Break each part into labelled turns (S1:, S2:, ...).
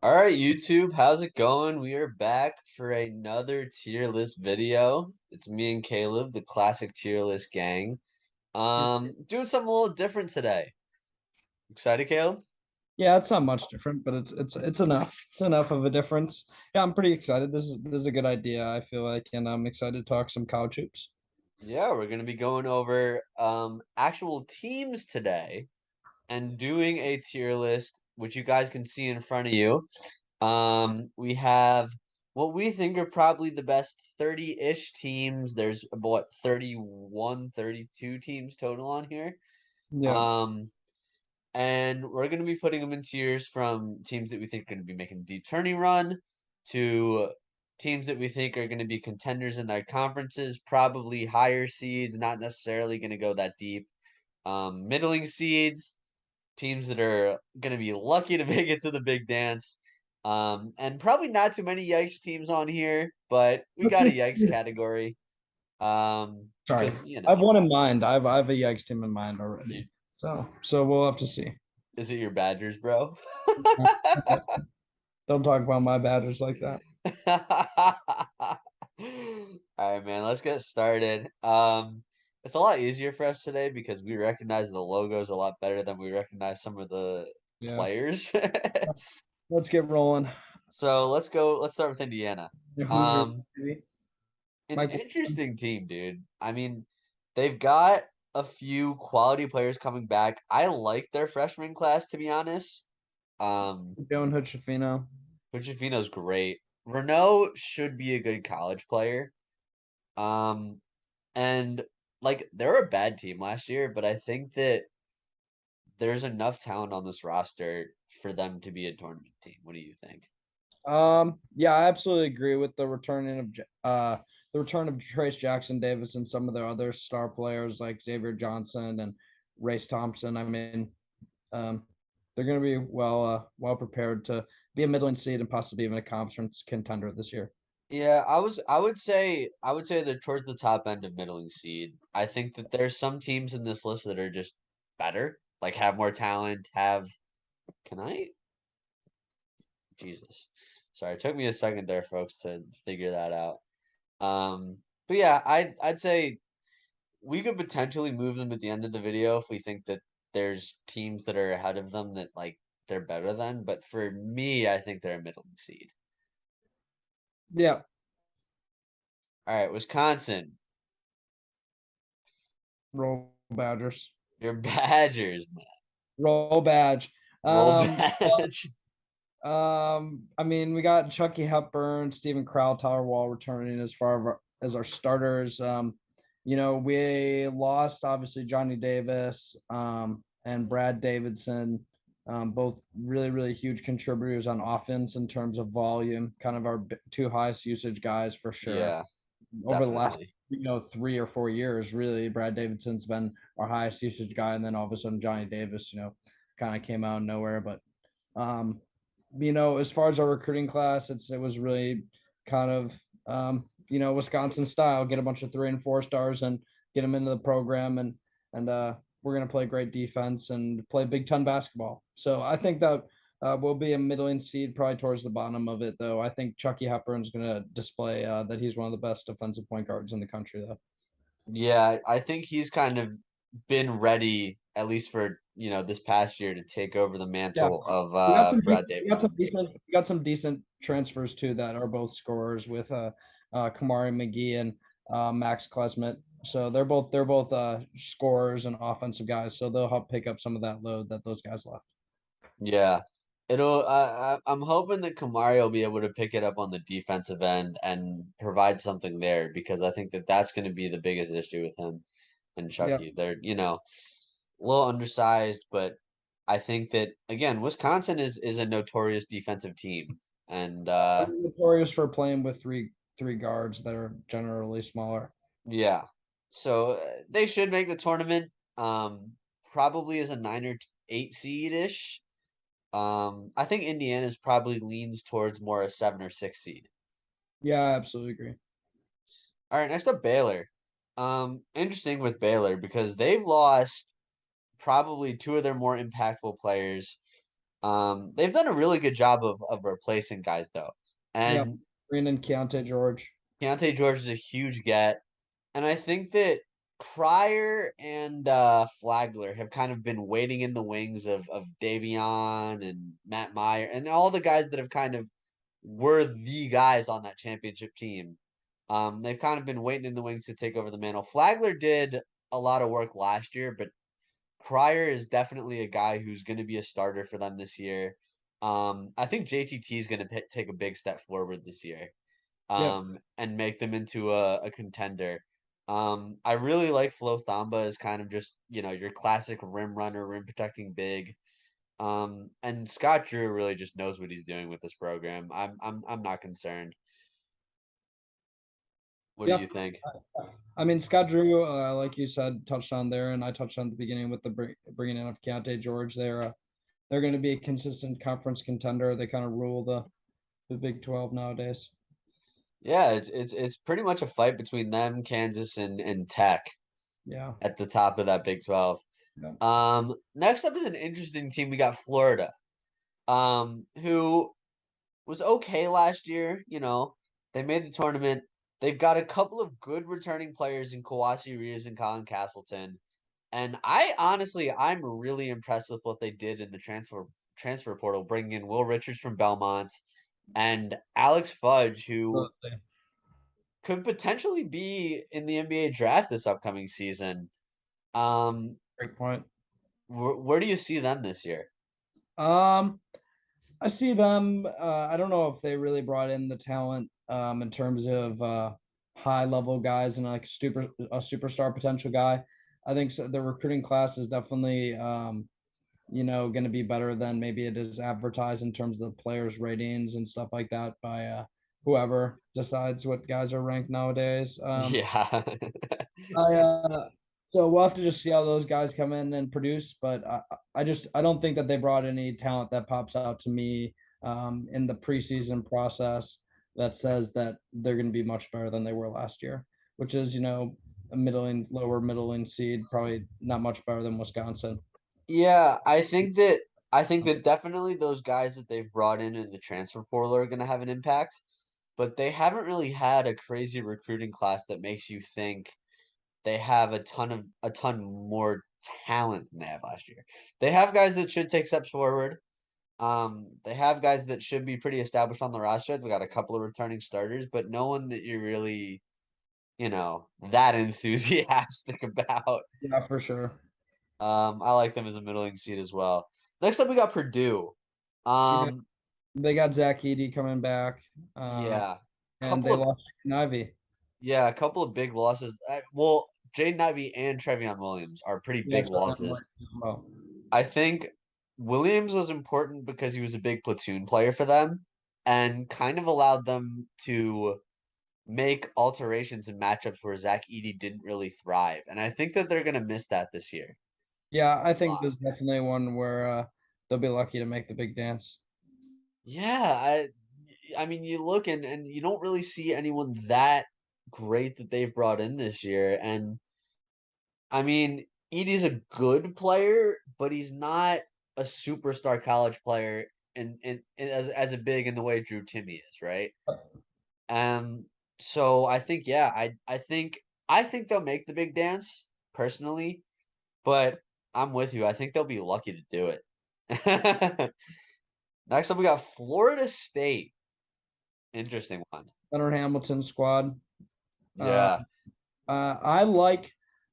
S1: All right, YouTube, how's it going? We are back for another tier list video. It's me and Caleb, the classic tier list gang. Doing something a little different today. Excited, Caleb?
S2: Yeah, it's not much different, but it's enough. It's enough of a difference. Yeah, I'm pretty excited. This is a good idea, I feel like, and I'm excited to talk some college hoops.
S1: Yeah, we're gonna be going over actual teams today and doing a tier list, which you guys can see in front of you. We have what we think are probably the best 30-ish teams. There's about 31, 32 teams total on here.
S2: Yeah.
S1: Um, and we're going to be putting them in tiers from teams that we think are going to be making a deep turning run to teams that we think are going to be contenders in their conferences, probably higher seeds, not necessarily going to go that deep. Middling seeds, teams that are going to be lucky to make it to the big dance. And probably not too many yikes teams on here, but we got a yikes category.
S2: Sorry.
S1: Because,
S2: I have one in mind. I have a Yikes team in mind already.
S1: you-
S2: So we'll have to see.
S1: is it your Badgers, bro?
S2: Don't talk about my Badgers like that.
S1: All right, man, let's get started. It's a lot easier for us today because we recognize the logos a lot better than we recognize some of the
S2: Yeah.
S1: players.
S2: Let's get rolling.
S1: So let's go. Let's start with Indiana.
S2: The Hoosiers,
S1: Um,
S2: maybe.
S1: an
S2: Mike Wilson.
S1: interesting team, dude. I mean, they've got a few quality players coming back. I like their freshman class, to be honest. Um,
S2: Joan Hood-Schifino.
S1: Pochettino's great. Renault should be a good college player. Um, and like they're a bad team last year, but I think that there's enough talent on this roster for them to be a tournament team. What do you think?
S2: Yeah, I absolutely agree with the return of Trace Jackson Davis and some of their other star players like Xavier Johnson and Race Thompson. I mean, um, they're going to be well prepared to be a middling seed and possibly even a conference contender this year.
S1: Yeah, I would say they're towards the top end of middling seed. I think that there's some teams in this list that are just better, like have more talent, have can I Jesus. Sorry, it took me a second there, folks, to figure that out. But yeah, I'd say we could potentially move them at the end of the video if we think that there's teams that are ahead of them that like they're better than. But for me, I think they're a middling seed.
S2: Yeah,
S1: All right, Wisconsin,
S2: roll Badgers,
S1: your Badgers, man.
S2: roll Badge.
S1: Roll
S2: Um,
S1: Badge.
S2: I mean, we got Chucky Hepburn, Stephen Crowell, Tyler Wall returning as far as our starters. We lost obviously Johnny Davis and Brad Davidson, both really huge contributors on offense in terms of volume, kind of our two highest usage guys for sure.
S1: Yeah,
S2: Over the last
S1: definitely.
S2: 3 or 4 years, really, Brad Davidson's been our highest usage guy, and then all of a sudden Johnny Davis, kind of came out of nowhere, but um, as far as our recruiting class, it was really kind of Wisconsin style. Get a bunch of 3 and 4 stars and get them into the program, and we're gonna play great defense and play Big Ten basketball. So I think that we'll be a middling seed, probably towards the bottom of it, though. I think Chucky Hepburn's gonna display that he's one of the best defensive point guards in the country, though.
S1: Yeah, I think he's kind of been ready, at least for, this past year to take over the
S2: Yeah,
S1: mantle of Brad
S2: we got
S1: Davidson.
S2: some decent we got some decent transfers too that are both scorers with Kamari McGee and Max Klesmit. So they're both scorers and offensive guys. So they'll help pick up some of that load that those guys left.
S1: Yeah. I'm hoping that Kamari will be able to pick it up on the defensive end and provide something there because I think that that's going to be the biggest issue with him and
S2: Yeah,
S1: Chucky. They're, a little undersized, but I think that again, Wisconsin is a notorious defensive team. And
S2: they're notorious for playing with three guards that are generally smaller.
S1: yeah. So they should make the tournament probably as a 9 or 8 seed-ish. I think Indiana's probably leans towards more a 7 or 6 seed.
S2: Yeah, I absolutely agree.
S1: All right, next up Baylor. Interesting with Baylor because they've lost probably two of their more impactful players. They've done a really good job of replacing guys though,
S2: Yeah,
S1: and
S2: Green and Keontae George.
S1: Keontae George is a huge get, and I think that Cryer and Flagler have kind of been waiting in the wings of Davion and Matt Meyer and all the guys that have kind of were the guys on that championship team. They've kind of been waiting in the wings to take over the mantle. Flagler did a lot of work last year, but Cryer is definitely a guy who's going to be a starter for them this year. I think JTT is going to take a big step forward this year,
S2: Yep.
S1: and make them into a contender. I really like Flo Thamba as kind of just your classic rim runner, rim protecting big. And Scott Drew really just knows what he's doing with this program. I'm not concerned. What do
S2: Yeah.
S1: you think?
S2: I mean, Scott Drew, like you said, touched on there, and I touched on at the beginning with the bringing in of Keontae George. They're going to be a consistent conference contender. They kind of rule the Big 12 nowadays.
S1: Yeah, it's pretty much a fight between them, Kansas, and Tech
S2: Yeah.
S1: at the top of that Big 12.
S2: Yeah.
S1: Next up is an interesting team. We got Florida, who was okay last year. They made the tournament. They've got a couple of good returning players in Kawasi Reeves and Colin Castleton. And I'm really impressed with what they did in the transfer portal, bringing in Will Richards from Belmont and Alex Fudge, who
S2: Absolutely.
S1: could potentially be in the NBA draft this upcoming season. Um,
S2: Great point.
S1: where do you see them this year?
S2: Um, I see them. I don't know if they really brought in the talent in terms of high level guys and like a superstar potential guy. I think so, the recruiting class is definitely going to be better than maybe it is advertised in terms of the players' ratings and stuff like that by whoever decides what guys are ranked nowadays.
S1: Yeah.
S2: I so we'll have to just see how those guys come in and produce, but I don't think that they brought any talent that pops out to me in the preseason process that says that they're going to be much better than they were last year, which is a lower middling seed, probably not much better than Wisconsin.
S1: Yeah, I think that definitely those guys that they've brought in the transfer portal are going to have an impact, but they haven't really had a crazy recruiting class that makes you think they have a ton more talent than they have last year. They have guys that should take steps forward. They have guys that should be pretty established on the roster. They've got a couple of returning starters, but no one that you're really, that enthusiastic about.
S2: Yeah, for sure.
S1: I like them as a middling seed as well. Next up, we got Purdue.
S2: Yeah,
S1: Um,
S2: they got Zach Edey coming back,
S1: yeah,
S2: and
S1: couple
S2: they
S1: of
S2: lost Ivy.
S1: yeah, a couple of big losses. Well, Jaden Ivey and Trevion Williams are pretty
S2: Yeah,
S1: big
S2: Trevor
S1: losses.
S2: Williams as well.
S1: I think Williams was important because he was a big platoon player for them and kind of allowed them to make alterations in matchups where Zach Edey didn't really thrive. And I think that they're going to miss that this year.
S2: Yeah, I
S1: A
S2: think
S1: lot.
S2: there's definitely one where they'll be lucky to make the big dance.
S1: Yeah, I mean you look and you don't really see anyone that great that they've brought in this year. And I mean, Edey's a good player, but he's not a superstar college player and as a big in the way Drew Timmy is, right? Um, so I think yeah, I think they'll make the big dance personally, but I'm with you. I think they'll be lucky to do it. Next up, we got Florida State. Interesting one.
S2: Leonard Hamilton squad. Uh,
S1: Yeah,
S2: I like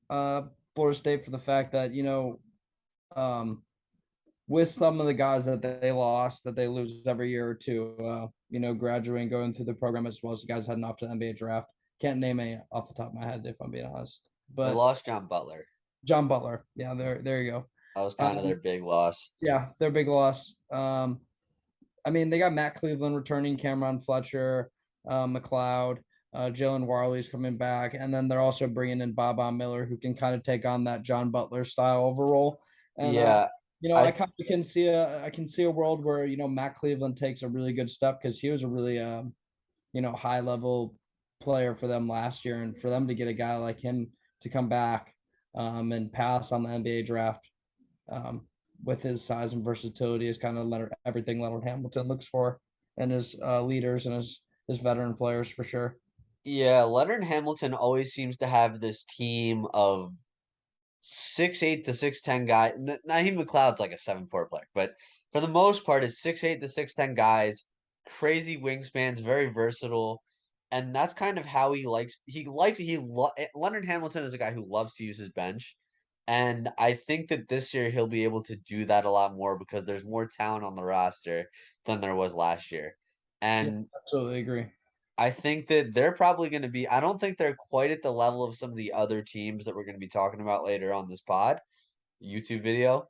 S2: Florida State for the fact that um, with some of the guys that they lost, that they lose every year or two, graduating, going through the program as well as the guys heading off to the NBA draft. Can't name any off the top of my head if I'm being honest.
S1: they
S2: But
S1: lost John Butler.
S2: John Butler, yeah, there you go.
S1: That was kind of
S2: Um,
S1: their big loss.
S2: yeah, their big loss. I mean, they got Matt Cleveland returning, Cameron Fletcher, McLeod, Jalen Warley's coming back, and then they're also bringing in Bob Miller, who can kind of take on that John Butler style overall. And
S1: Yeah,
S2: I
S1: I
S2: kind of can see a world where Matt Cleveland takes a really good step because he was a really high level player for them last year, and for them to get a guy like him to come back and pass on the NBA draft. with his size and versatility is kind of everything Leonard Hamilton looks for, and his leaders and his veteran players for sure.
S1: Yeah, Leonard Hamilton always seems to have this team of 6'8" to 6'10" guy. Naheem McLeod's like a 7'4" player, but for the most part, it's 6'8" to 6'10" guys, crazy wingspans, very versatile, and that's kind of how Leonard Hamilton is a guy who loves to use his bench, and I think that this year he'll be able to do that a lot more because there's more talent on the roster than there was last year,
S2: Yeah,
S1: and
S2: absolutely agree.
S1: I think that they're probably going to be. I don't think they're quite at the level of some of the other teams that we're going to be talking about later on this YouTube video.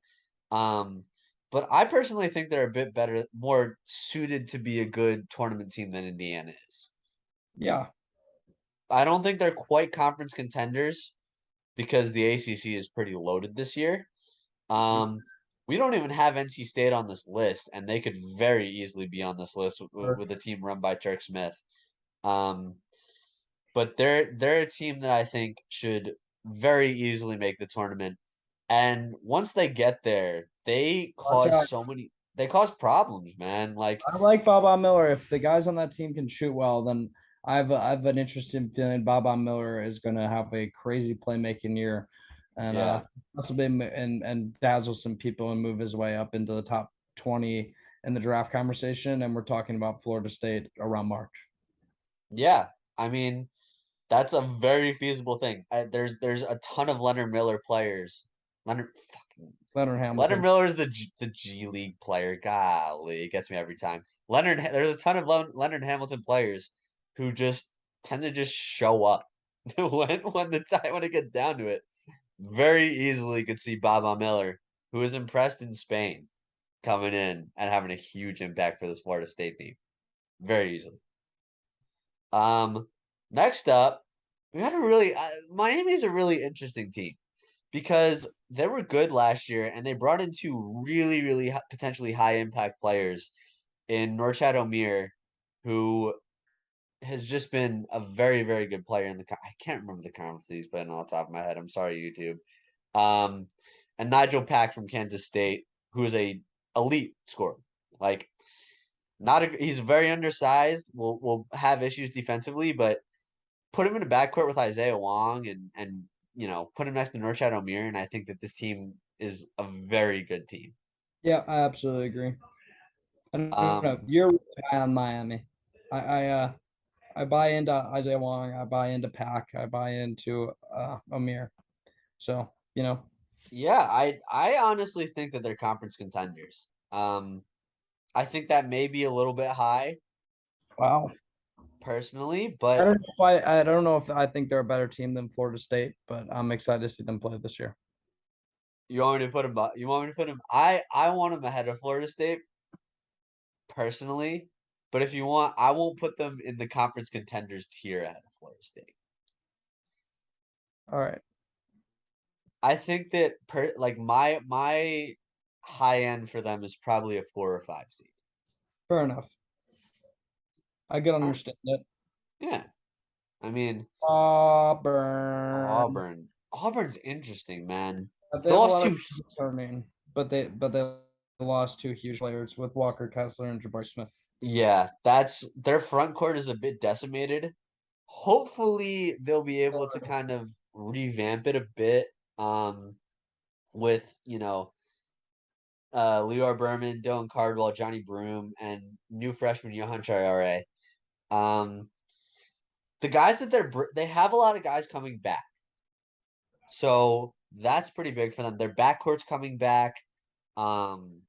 S1: Um, but I personally think they're a bit better, more suited to be a good tournament team than Indiana is.
S2: Yeah,
S1: I don't think they're quite conference contenders because the ACC is pretty loaded this year. Um, we don't even have NC State on this list, and they could very easily be on this list with a team run by Turk Smith. Um, but they're a team that I think should very easily make the tournament. And once they get there, they cause problems, man. Like,
S2: I like Bob Miller. If the guys on that team can shoot well, then I've an interesting feeling Bob Miller is going to have a crazy playmaking year, and
S1: yeah.
S2: possibly and dazzle some people and move his way up into the top 20 in the draft conversation. And we're talking about Florida State around March.
S1: Yeah. I mean, that's a very feasible thing. There's a ton of Leonard Miller players. Leonard
S2: Leonard
S1: Leonard
S2: Hamilton.
S1: Miller is the G League player. Golly, it gets me every time. There's a ton of Leonard Hamilton players who just tend to just show up when it gets down to it. Very easily could see Baba Miller, who is impressed in Spain, coming in and having a huge impact for this Florida State team. Very easily. Um, next up, we had a really Miami's a really interesting team because they were good last year and they brought in two really potentially high impact players in Norchad Omir, who has just been a very good player in I can't remember the conference that he's playing on the top of my head. I'm sorry, YouTube. Um, and Nigel Pack from Kansas State, who is a elite scorer. Like, not a, he's very undersized. Will have issues defensively, but put him in a backcourt with Isaiah Wong and put him next to Norchad Omir, and I think that this team is a very good team.
S2: Yeah, I absolutely agree. I don't know.
S1: Um,
S2: You're really high on Miami. I buy into Isaiah Wong. I buy into Pack. I buy into Amir. So
S1: yeah, I honestly think that they're conference contenders. I think that may be a little bit high
S2: wow.
S1: personally,
S2: I
S1: but
S2: don't know if I don't know if I think they're a better team than Florida State, but I'm excited to see them play this year.
S1: you want me to put him? You want me to put him? I want him ahead of Florida State personally, but if you want, I won't put them in the conference contenders tier ahead of Florida State.
S2: All right,
S1: I think that my high end for them is probably a 4 or 5 seed.
S2: fair enough. I can
S1: All right.
S2: understand it.
S1: Yeah. I mean,
S2: Auburn.
S1: Auburn's interesting, man.
S2: They
S1: They
S2: have a
S1: lost
S2: lot of
S1: two.
S2: returning, but they lost two huge players with Walker Kessler and Jabari Smith.
S1: Yeah, that's their front court is a bit decimated. Hopefully, they'll be able to kind of revamp it a bit. With Leor Berman, Dylan Cardwell, Johnny Broom, and new freshman Johan Chayare. Um, the guys that they have a lot of guys coming back, so that's pretty big for them. Their backcourt's coming back. Um,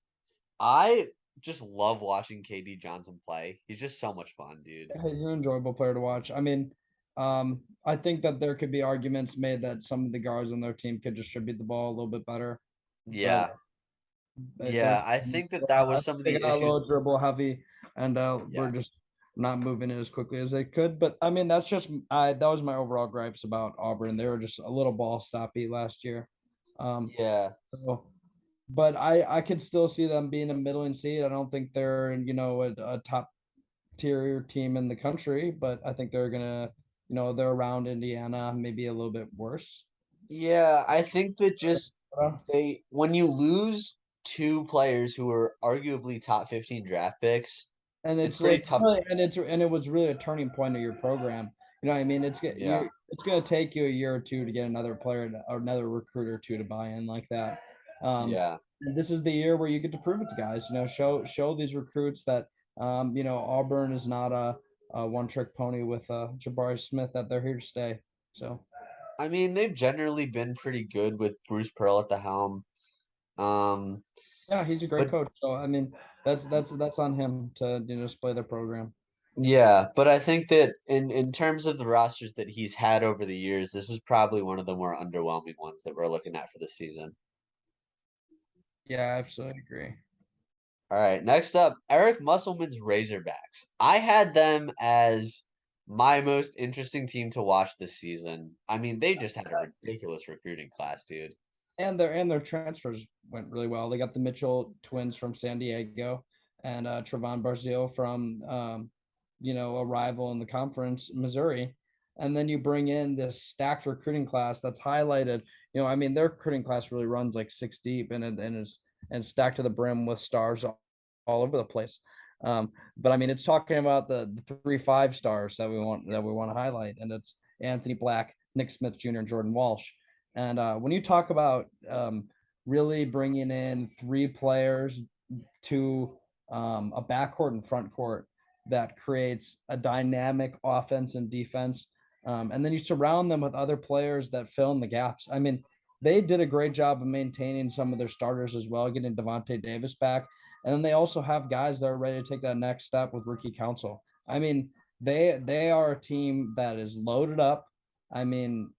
S1: I just love watching KD Johnson play. He's just so much fun, dude.
S2: He's an enjoyable player to watch. I mean, I think that there could be arguments made that some of the guards on their team could distribute the ball a little bit better, but
S1: Yeah,
S2: there's
S1: yeah. I think that
S2: I
S1: was
S2: think
S1: some of
S2: they
S1: the
S2: got a
S1: issues.
S2: little dribble heavy, and we're
S1: Yeah,
S2: just not moving it as quickly as they could. But I mean, that was my overall gripes about Auburn. They were just a little ball stoppy last year.
S1: yeah,
S2: So, but I could still see them being a middling seed. I don't think they're a top tier team in the country, but I think they're gonna they're around Indiana, maybe a little bit worse.
S1: yeah. I think that just
S2: Uh,
S1: when you lose two players who were arguably top 15 draft picks.
S2: And
S1: It's
S2: it's
S1: pretty
S2: like
S1: tough.
S2: really, and it was really a turning point of your program. You know what I mean?
S1: Yeah.
S2: It's gonna take you a year or two to get another player or another recruiter or two to buy in like that.
S1: Yeah.
S2: And this is the year where you get to prove it to guys. You know, show these recruits that you know, Auburn is not a one trick pony with Jabari Smith, that they're here to stay. So
S1: I mean, they've generally been pretty good with Bruce Pearl at the helm. Um,
S2: yeah, he's a great
S1: but
S2: coach. So I mean, that's on him to, you know, display their program.
S1: yeah, but I think that in terms of the rosters that he's had over the years, this is probably one of the more underwhelming ones that we're looking at for the season.
S2: Yeah, I absolutely agree.
S1: All right, next up, Eric Musselman's Razorbacks. I had them as my most interesting team to watch this season. I mean, they just had a ridiculous recruiting class, dude.
S2: And their transfers went really well. They got the Mitchell twins from San Diego and Trevon Barzil from you know, a rival in the conference, Missouri. And then you bring in this stacked recruiting class that's highlighted. You know, I mean, their recruiting class really runs like six deep and stacked to the brim with stars all over the place. But I mean, it's talking about the 3 5 stars that we want to highlight, and it's Anthony Black, Nick Smith Jr., and Jordan Walsh. And when you talk about really bringing in three players to a backcourt and front court that creates a dynamic offense and defense, and then you surround them with other players that fill in the gaps. I mean, they did a great job of maintaining some of their starters as well, getting Devontae Davis back. And then they also have guys that are ready to take that next step with rookie council. I mean, they are a team that is loaded up. I mean,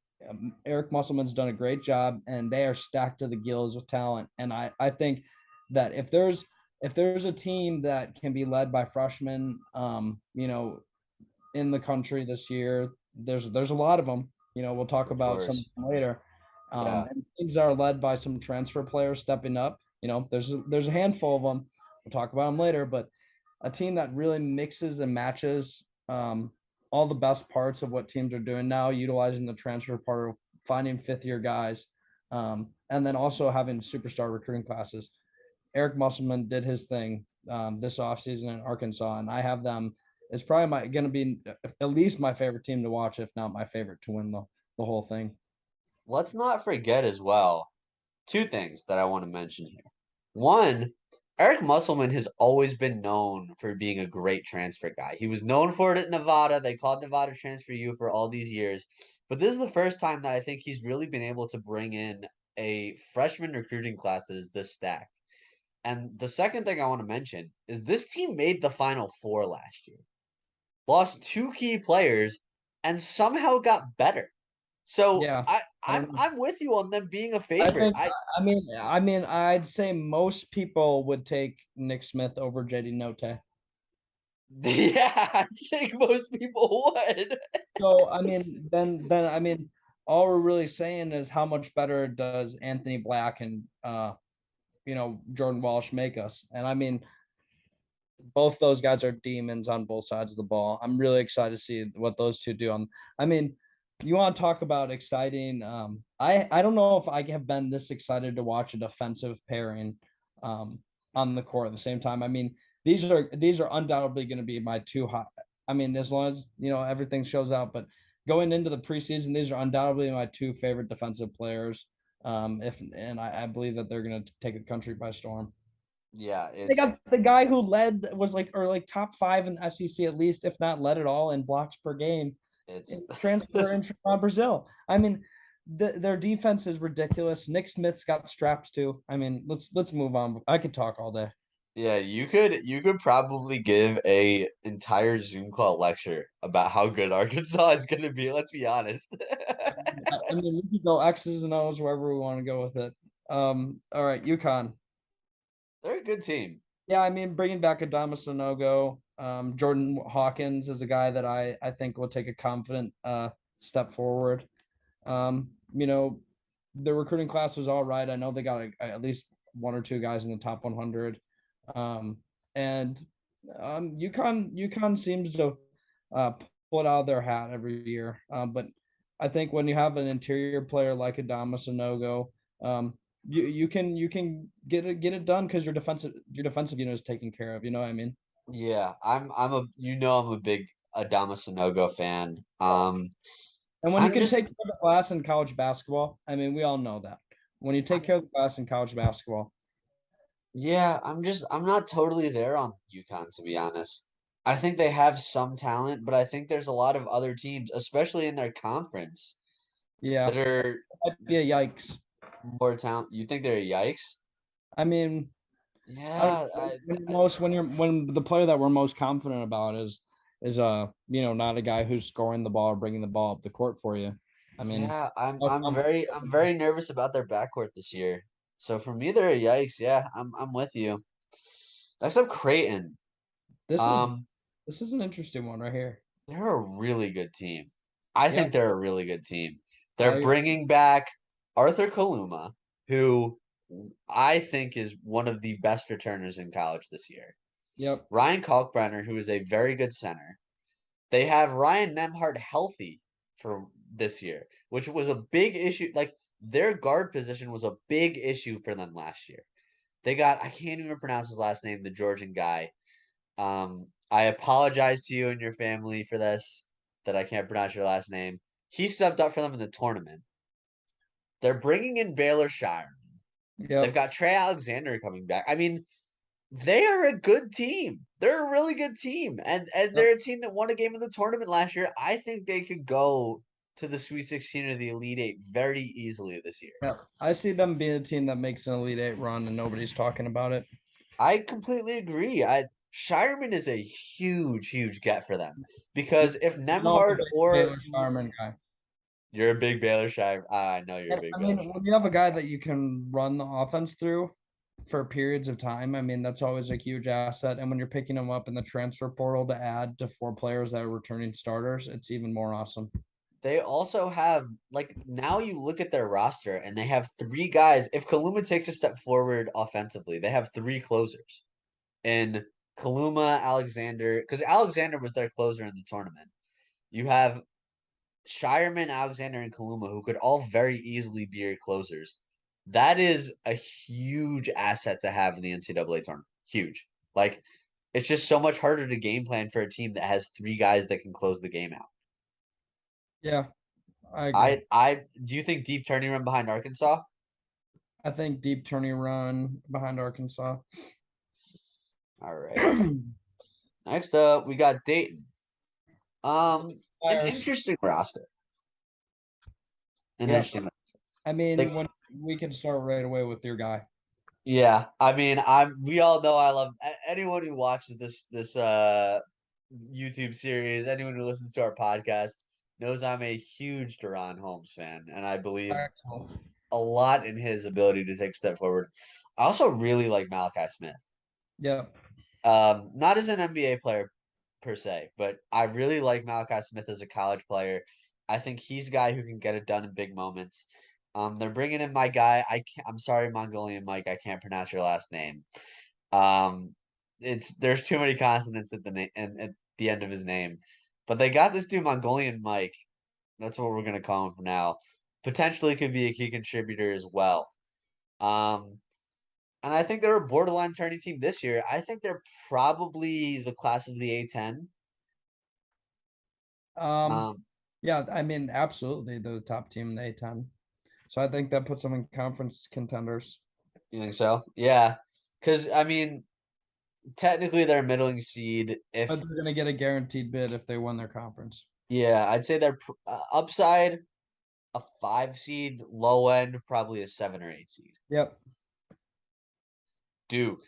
S2: Eric Musselman's done a great job, and they are stacked to the gills with talent. And I think that if there's a team that can be led by freshmen, you know, in the country this year, there's a lot of them. You know, we'll talk
S1: Of
S2: about some of
S1: course.
S2: them later.
S1: Yeah.
S2: And teams that are led by some transfer players stepping up. You know, there's a handful of them. We'll talk about them later, but a team that really mixes and matches all the best parts of what teams are doing now, utilizing the transfer portal, finding fifth year guys, and then also having superstar recruiting classes. Eric Musselman did his thing this offseason in Arkansas, and I have them. It's probably going to be at least my favorite team to watch, if not my favorite to win the whole thing.
S1: Let's not forget as well two things that I want to mention here. One, Eric Musselman has always been known for being a great transfer guy. He was known for it at Nevada. They called Nevada Transfer U for all these years. But this is the first time that I think he's really been able to bring in a freshman recruiting class that is this stacked. And the second thing I want to mention is this team made the Final Four last year, lost two key players, and somehow got better. So
S2: Yeah,
S1: I,
S2: I
S1: I'm
S2: don't know.
S1: I'm with you on them being a
S2: I
S1: favorite.
S2: think I'd say most people would take Nick Smith over JD Note.
S1: Yeah, I think most people would.
S2: So I mean, then I mean, all we're really saying is how much better does Anthony Black and you know, Jordan Walsh make us? And I mean, both those guys are demons on both sides of the ball. I'm really excited to see what those two do. I mean, you want to talk about exciting? I don't know if I have been this excited to watch a defensive pairing on the court at the same time. I mean, these are undoubtedly going to be my two hot. I mean, as long as you know everything shows out, but going into the preseason, these are undoubtedly my two favorite defensive players. If and I believe that they're going to take the country by storm.
S1: Yeah,
S2: They
S1: it's
S2: got the guy who led was like or like top five in the SEC at least, if not led it all in blocks per game.
S1: it's
S2: In transfer in Brazil. I mean, their defense is ridiculous. Nick Smith's got straps too. I mean, let's move on. I could talk all day.
S1: yeah, you could probably give a entire Zoom call lecture about how good Arkansas is gonna be, let's be honest.
S2: I mean, we could go X's and O's wherever we want to go with it. All right, UConn.
S1: They're a good team.
S2: Yeah, I mean, bringing back Adama Sanogo, Jordan Hawkins is a guy that I think will take a confident step forward. You know, the recruiting class was all right. I know they got at least one or two guys in the top 100. And UConn seems to uh, pull it out of their hat every year. But I think when you have an interior player like Adama Sanogo, you can get it done because your defensive unit is taken care of. You know what I mean?
S1: Yeah, I'm a big Adama Sanogo fan.
S2: And when you
S1: I'm
S2: can
S1: just
S2: take care of the class in college basketball, I mean, we all know that. When you take
S1: I'm
S2: care of the class in college basketball,
S1: Yeah, I'm not totally there on UConn to be honest. I think they have some talent, but I think there's a lot of other teams, especially in their conference,
S2: yeah,
S1: that are
S2: that'd be a yikes.
S1: more talent. You think they're a yikes?
S2: I mean, I don't
S1: Yeah,
S2: know, when the player that we're most confident about is not a guy who's scoring the ball or bringing the ball up the court for you. I mean,
S1: yeah,
S2: how
S1: I'm very nervous about their backcourt this year. So for me, they're a yikes. Yeah, I'm with you. Next up, Creighton.
S2: this is
S1: Um,
S2: this is an interesting one right here.
S1: they're a really good team. I think
S2: Yep,
S1: they're a really good team. They're
S2: I
S1: bringing back Arthur Kaluma, who I think is one of the best returners in college this year.
S2: yep,
S1: Ryan Kalkbrenner, who is a very good center. They have Ryan Nemhart healthy for this year, which was a big issue. Like their guard position was a big issue for them last year. They got I can't even pronounce his last name, the Georgian guy. I apologize to you and your family for this, that I can't pronounce your last name. He stepped up for them in the tournament. They're bringing in Baylor Shire. They've
S2: yep,
S1: got Trey Alexander coming back. I mean, they are a good team. They're a really good team, and
S2: yep,
S1: they're a team that won a game in the tournament last year. I think they could go to the Sweet 16 or the Elite Eight very easily this year.
S2: yep. I see them being a team that makes an Elite Eight run and nobody's talking about it.
S1: I completely agree. Shireman is a huge, huge get for them because if
S2: You know, I'm a
S1: Nemhard
S2: big
S1: or
S2: Baylor Sharman guy.
S1: you're a big Baylor Shire. I know you're a
S2: And
S1: big
S2: I
S1: Baylor
S2: mean,
S1: Shire.
S2: when you have a guy that you can run the offense through for periods of time, I mean, that's always a huge asset. And when you're picking them up in the transfer portal to add to four players that are returning starters, it's even more awesome.
S1: They also have like now you look at their roster and they have three guys. If Kaluma takes a step forward offensively, they have three closers. And Kaluma, Alexander, because Alexander was their closer in the tournament. You have Shireman, Alexander, and Kaluma, who could all very easily be your closers. That is a huge asset to have in the NCAA tournament. Huge. Like, it's just so much harder to game plan for a team that has three guys that can close the game out.
S2: Yeah, I agree.
S1: I do you think deep turning run behind Arkansas?
S2: I think deep turning run behind Arkansas.
S1: All right. Next up, we got Dayton. An
S2: Flyers.
S1: interesting roster. An
S2: Yep.
S1: interesting.
S2: I
S1: Like,
S2: mean, when we can start right away with your guy.
S1: yeah. I mean, we all know I love anyone who watches this YouTube series. Anyone who listens to our podcast knows I'm a huge Duran Holmes fan, and I believe a lot in his ability to take a step forward. I also really like Malachi Smith.
S2: Yep.
S1: Not as an NBA player per se, but I really like Malachi Smith as a college player. I think he's a guy who can get it done in big moments. They're bringing in my guy. I'm sorry, Mongolian Mike. I can't pronounce your last name. Um, it's there's too many consonants at the name and at the end of his name, but they got this dude Mongolian Mike. That's what we're gonna call him from now. Potentially could be a key contributor as well. Um, and I think they're a borderline tourney team this year. I think they're probably the class of the A10.
S2: Um,
S1: Um,
S2: yeah, I mean, absolutely the top team in the A10. So I think that puts them in conference contenders.
S1: you think so? Yeah, because I mean, technically they're a middling seed. If
S2: But they're gonna get a guaranteed bid if they win their conference.
S1: yeah, I'd say they're upside a 5 seed, low end probably a 7 or 8 seed.
S2: Yep.
S1: Duke,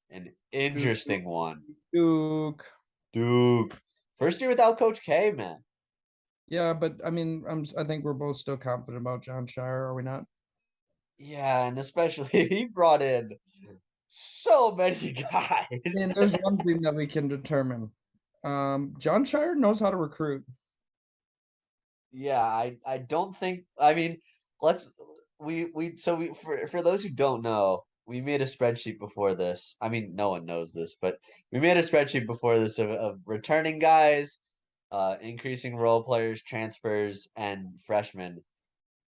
S1: an
S2: Duke.
S1: interesting one.
S2: Duke.
S1: Duke, first year without Coach K, man.
S2: Yeah, but I mean, I think we're both still confident about John Shire, are we not?
S1: Yeah, and especially he brought in so many guys.
S2: And there's one thing that we can determine. John Shire knows how to recruit.
S1: Yeah, I don't think I mean let's we so we for those who don't know, we made a spreadsheet before this. I mean, no one knows this, but we made a spreadsheet before this of returning guys, increasing role players, transfers, and freshmen.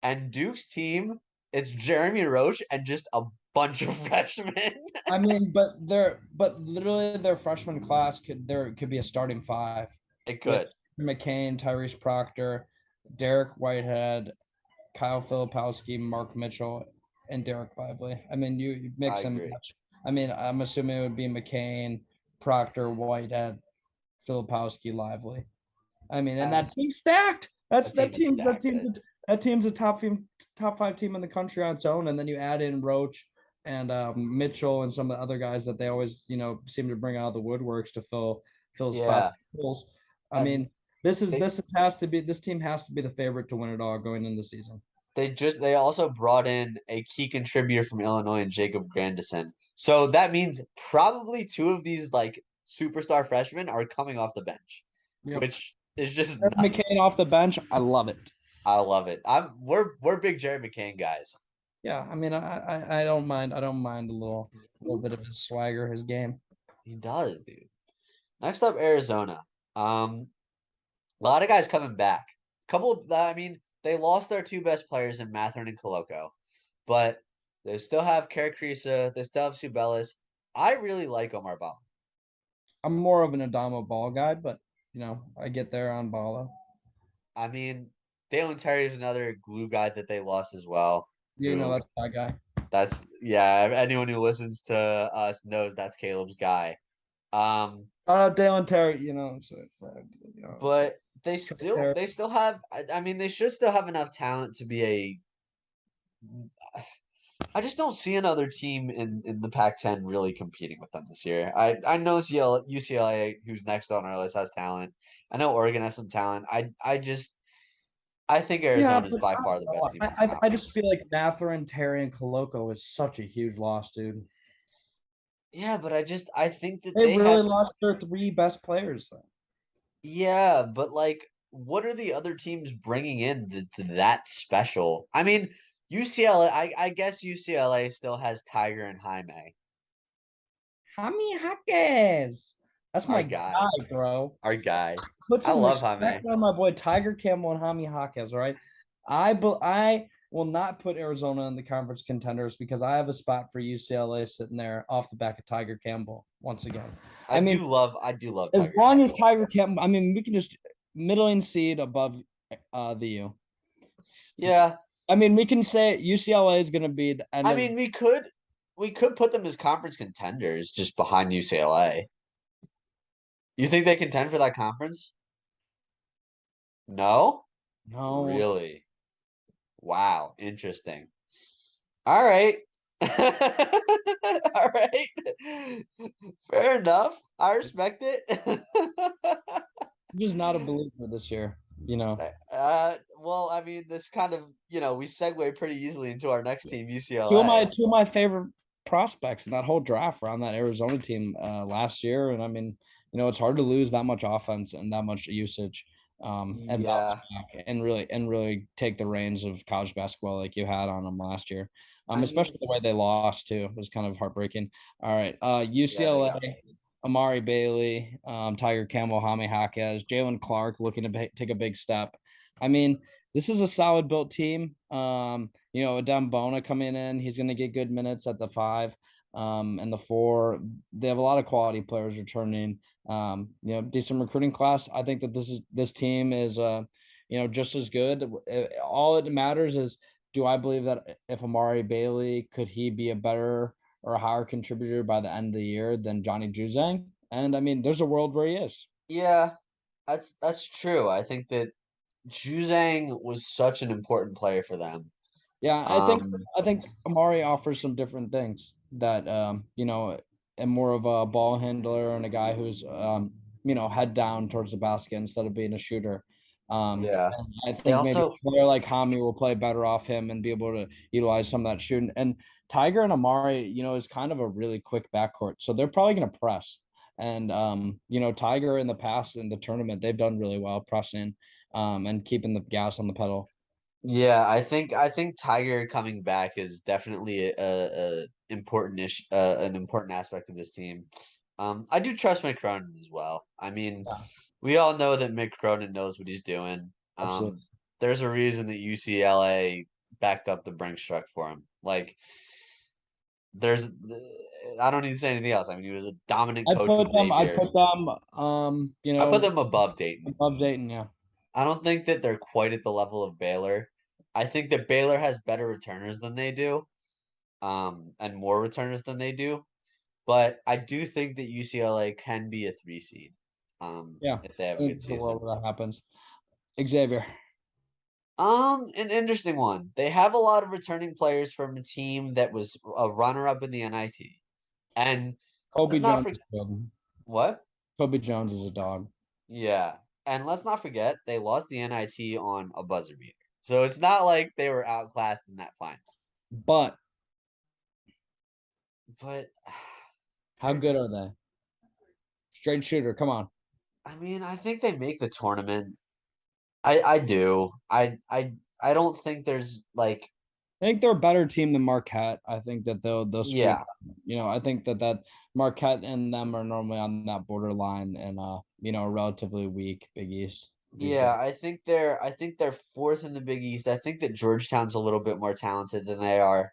S1: And Duke's team It's Jeremy Roach and just a bunch of freshmen.
S2: I mean, but literally their freshman class could be a starting five
S1: It
S2: with
S1: could.
S2: McCain, Tyrese Proctor, Derek Whitehead, Kyle Filipowski, Mark Mitchell, and Derek Lively. I mean, you
S1: I
S2: mix and
S1: agree.
S2: match. I mean, I'm assuming it would be McCain, Proctor, Whitehead, Filipowski, Lively. I mean, and
S1: And
S2: that team's stacked. That's
S1: that team is stacked.
S2: that team's a top five team in the country on its own. And then you add in Roach and Mitchell and some of the other guys that they always seem to bring out of the woodworks to fill spots.
S1: Yeah.
S2: I
S1: And
S2: mean, this is
S1: they
S2: this is, has to be this team has to be the favorite to win it all going into the season.
S1: they also brought in a key contributor from Illinois and Jacob Grandison. So that means probably two of these like superstar freshmen are coming off the bench,
S2: Yep.
S1: which is just nuts.
S2: McCain off the bench, I love it.
S1: I love it. We're big Jerry McCain guys.
S2: Yeah, I mean, I don't mind. I don't mind a little bit of his swagger, his game.
S1: He does, dude. Next up, Arizona. A lot of guys coming back. I mean, they lost their two best players in Matherin and Coloco, but they still have Karakrisa. They still have Subelis. I really like Omar Bal.
S2: I'm more of an Adamo Ball guy, but I get there on Bala.
S1: I mean, Dalen Terry is another glue guy that they lost as well. Who
S2: That's that guy.
S1: that's yeah. Anyone who listens to us knows that's Caleb's guy.
S2: Dalen Terry,
S1: But
S2: Terry.
S1: they still have. I mean, they should still have enough talent to be a. I just don't see another team in the Pac-10 really competing with them this year. I know UCLA, who's next on our list, has talent. I know Oregon has some talent. I think
S2: Yeah,
S1: Arizona is
S2: but
S1: by far the best team in this
S2: I just
S1: conference.
S2: feel like Matherin, Terry, and Coloco is such a huge loss, dude.
S1: Yeah, but I think that
S2: They
S1: they
S2: really
S1: have.
S2: lost their three best players, though.
S1: Yeah, but like, what are the other teams bringing in to that special? I mean, UCLA. I guess UCLA still has Tiger and Jaime,
S2: Jaime Jaquez. That's
S1: our
S2: my
S1: guy,
S2: guy, bro.
S1: our guy.
S2: Put
S1: I
S2: some
S1: love
S2: respect
S1: Jaime.
S2: on my boy Tiger Campbell and Jaime Jaquez, all right? I will not put Arizona in the conference contenders because I have a spot for UCLA sitting there off the back of Tiger Campbell once again. I mean,
S1: I do love
S2: as
S1: Tiger
S2: long as
S1: Campbell.
S2: Tiger Campbell, I mean, we can just middling seed above the U.
S1: Yeah,
S2: I mean, we can say UCLA is going to be the end
S1: I
S2: of.
S1: mean we could put them as conference contenders just behind UCLA. You think they contend for that conference? No?
S2: No,
S1: Really? Wow, interesting. All right. All right. Fair enough. I respect it.
S2: I'm just not a believer this year.
S1: Well, I mean, this kind of, we segue pretty easily into our next team, UCLA.
S2: Two of my favorite prospects in that whole draft were on that Arizona team last year, and I mean, it's hard to lose that much offense and that much usage, and bounce
S1: Yeah.
S2: back and really take the reins of college basketball like you had on them last year.
S1: I
S2: Especially
S1: mean,
S2: the way they lost too was kind of heartbreaking. All right,
S1: yeah, they
S2: UCLA,
S1: got screwed.
S2: Amari Bailey, Tiger Campbell, Jaime Jaquez, Jalen Clark looking to take a big step. I mean, this is a solid built team. Adem Bona coming in, he's going to get good minutes at the five, and the four. They have a lot of quality players returning. Decent recruiting class. I think that this team is, just as good. All it matters is, do I believe that if Amari Bailey could he be a better or a higher contributor by the end of the year than Johnny Juzang? And I mean, there's a world where he is.
S1: Yeah, that's true. I think that Juzang was such an important player for them.
S2: Yeah,
S1: Um,
S2: I think Amari offers some different things that and more of a ball handler and a guy who's head down towards the basket instead of being a shooter.
S1: yeah.
S2: And I
S1: They
S2: think maybe
S1: also,
S2: a player like Hami will play better off him and be able to utilize some of that shooting. And Tiger and Amari, is kind of a really quick backcourt, so they're probably going to press. And Tiger in the past in the tournament, they've done really well pressing and keeping the gas on the pedal.
S1: yeah, I think Tiger coming back is definitely a important issue, an important aspect of this team. I do trust Mick Cronin as well. I mean,
S2: Yeah,
S1: we all know that Mick Cronin knows what he's doing.
S2: absolutely.
S1: There's a reason that UCLA backed up the Brinks truck for him. Like, there's, I don't need to say anything else. I mean, he was a dominant coach with
S2: I
S1: Xavier.
S2: put them,
S1: I put them above Dayton.
S2: above Dayton. Yeah.
S1: I don't think that they're quite at the level of Baylor. I think that Baylor has better returners than they do, and more returners than they do. But I do think that UCLA can be a 3 seed,
S2: Yeah.
S1: if they
S2: I
S1: have a
S2: think
S1: good
S2: it's a world
S1: season.
S2: where that happens. Xavier.
S1: An interesting one. They have a lot of returning players from a team that was a runner-up in the NIT. And
S2: Kobe
S1: let's not
S2: Jones
S1: forget
S2: is good.
S1: what?
S2: Kobe Jones is a dog.
S1: Yeah. And let's not forget they lost the NIT on a buzzer beater. So it's not like they were outclassed in that final.
S2: But
S1: But
S2: how good are they? Straight shooter. Come on.
S1: I mean, I think they make the tournament. I do. I don't think there's like
S2: I think they're a better team than Marquette. I think that they'll squeak.
S1: yeah.
S2: I think that Marquette and them are normally on that borderline, and a relatively weak Big East. To be fair.
S1: Yeah, I think they're fourth in the Big East. I think that Georgetown's a little bit more talented than they are.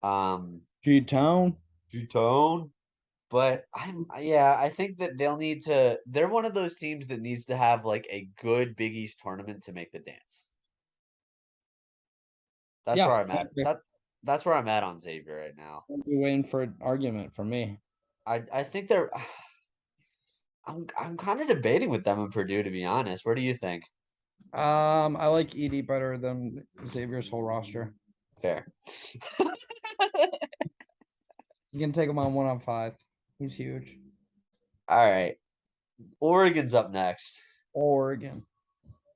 S1: Um
S2: G Town.
S1: Tone. But yeah, I think that they'll need to they're one of those teams that needs to have like a good Big East tournament to make the dance. That's
S2: Yeah,
S1: where I'm at. That's where I'm at on Xavier right now.
S2: I'll be waiting for an argument from me.
S1: I think they're I'm kind of debating with them in Purdue to be honest. Where do you think?
S2: I like Edie better than Xavier's whole roster.
S1: Fair.
S2: You can take him on 1-on-5. He's huge.
S1: All right. Oregon's up next.
S2: Oregon.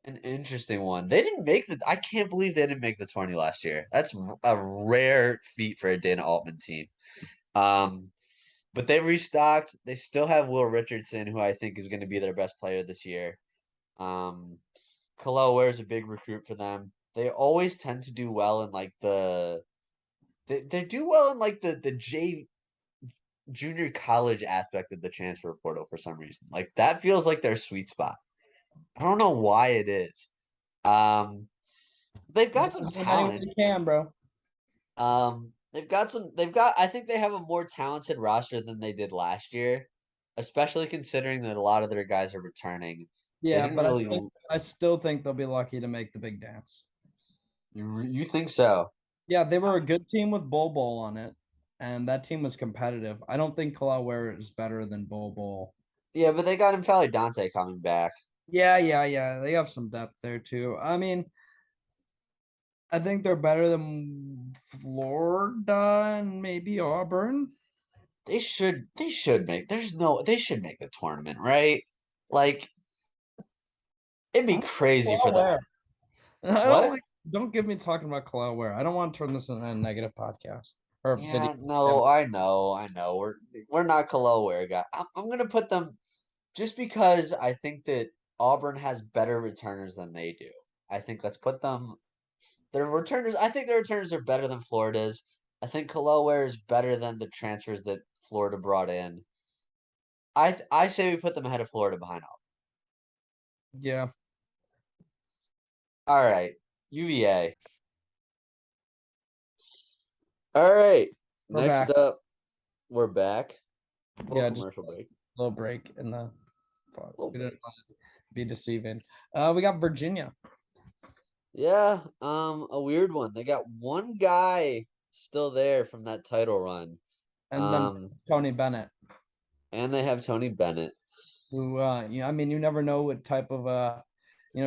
S1: An interesting one. They didn't make the I can't believe they didn't make the 20 last year. That's a rare feat for a Dana Altman team. Um But they restocked. They still have Will Richardson, who I think is going to be their best player this year. Um, Kalel Ware is a big recruit for them. They always tend to do well in like they do well in like the junior college aspect of the transfer portal for some reason. Like that feels like their sweet spot. I don't know why it is. Um, they've got some
S2: Anyone
S1: talent.
S2: can, bro.
S1: They've got I think they have a more talented roster than they did last year, especially considering that a lot of their guys are returning. They
S2: Yeah,
S1: didn't
S2: but
S1: really
S2: I still think they'll be lucky to make the big dance.
S1: you think so?
S2: Yeah, they were a good team with Bol on it, and that team was competitive. I don't think Kalaware is better than Bol.
S1: Yeah, but they got Infali Dante coming back.
S2: Yeah. They have some depth there too. I mean, I think they're better than Florida and maybe Auburn.
S1: They should make they should make the tournament, right? Like it'd
S2: I
S1: be
S2: don't
S1: crazy for them.
S2: Kalaware. I don't
S1: What?
S2: like. Don't get me talking about Kalaware. I don't want to turn this into a negative podcast or video.
S1: Yeah, no, I know. We're not Kaloware guy. I'm gonna put them just because I think that Auburn has better returners than they do. I think let's put them their returners. I think their returners are better than Florida's. I think Kaloware is better than the transfers that Florida brought in. I say we put them ahead of Florida behind Auburn.
S2: Yeah,
S1: All right, UVA. All right,
S2: we're
S1: next
S2: back.
S1: up, we're back. Little
S2: Yeah, just
S1: commercial break.
S2: a little break in the. Fuck,
S1: Little
S2: we didn't
S1: break.
S2: want to be deceiving. We got Virginia,
S1: Yeah, a weird one. They got one guy still there from that title run.
S2: and then
S1: Um,
S2: Tony Bennett,
S1: and they have Tony Bennett.
S2: who I mean, you never know what type of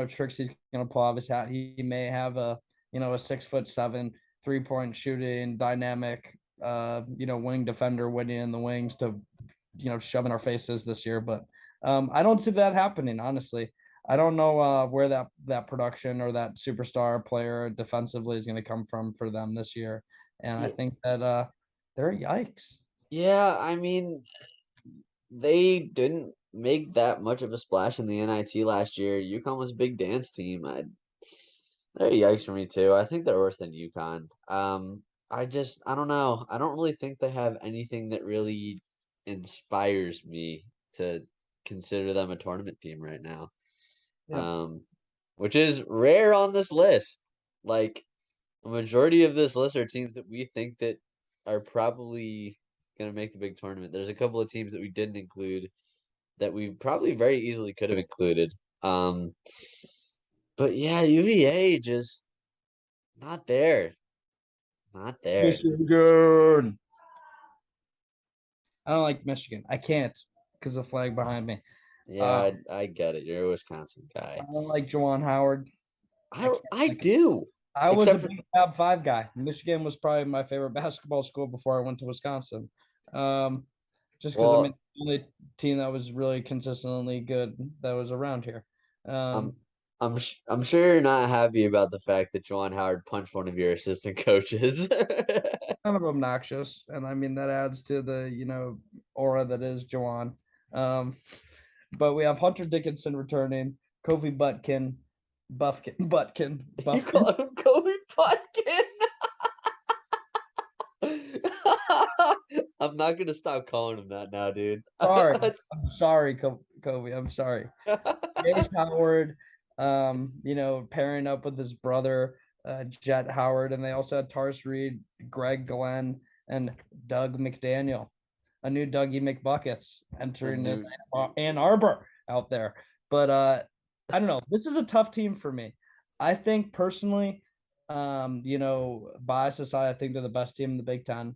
S2: tricks he's gonna pull out of his hat. He may have a 6'7" 3-point shooting dynamic wing defender winning in the wings to shove in our faces this year, but I don't see that happening, honestly. I don't know where that production or that superstar player defensively is going to come from for them this year, and I
S1: Yeah,
S2: think that they're yikes.
S1: yeah, I mean, they didn't make that much of a splash in the NIT last year. UConn was a big dance team. They're yikes for me too. I think they're worse than UConn. I don't know. I don't really think they have anything that really inspires me to consider them a tournament team right now.
S2: Yep.
S1: Um, which is rare on this list. Like a majority of this list are teams that we think that are probably gonna make the big tournament. There's a couple of teams that we didn't include that we probably very easily could have included. Um, but yeah, UVA just not there. Not there.
S2: Michigan. I don't like Michigan. I can't because the flag behind me.
S1: Yeah, I get it. You're a Wisconsin
S2: I
S1: guy.
S2: don't like Juwan Howard. I can't
S1: I
S2: like it.
S1: do.
S2: I was a
S1: Except for
S2: big top five guy. Michigan was probably my favorite basketball school before I went to Wisconsin. Um, just because I mean,
S1: well,
S2: the only team that was really consistently good that was around here.
S1: I'm
S2: Um,
S1: I'm sure you're not happy about the fact that Juwan Howard punched one of your assistant coaches.
S2: kind of obnoxious, and I mean that adds to the aura that is Juwan. Um, but we have Hunter Dickinson returning, Kofi
S1: You
S2: Buffkin.
S1: called him Kobe Putkin. I'm not gonna stop calling him that now, dude.
S2: Sorry, I'm sorry, Kobe. I'm sorry. Jace Howard, pairing up with his brother, Jet Howard, and they also had Tars Reed, Greg Glenn, and Doug McDaniel, a new Dougie McBuckets
S1: A
S2: entering in
S1: new
S2: Ann Arbor out there. But I don't know. This is a tough team for me. I think personally, bias aside, I think they're the best team in the Big Ten.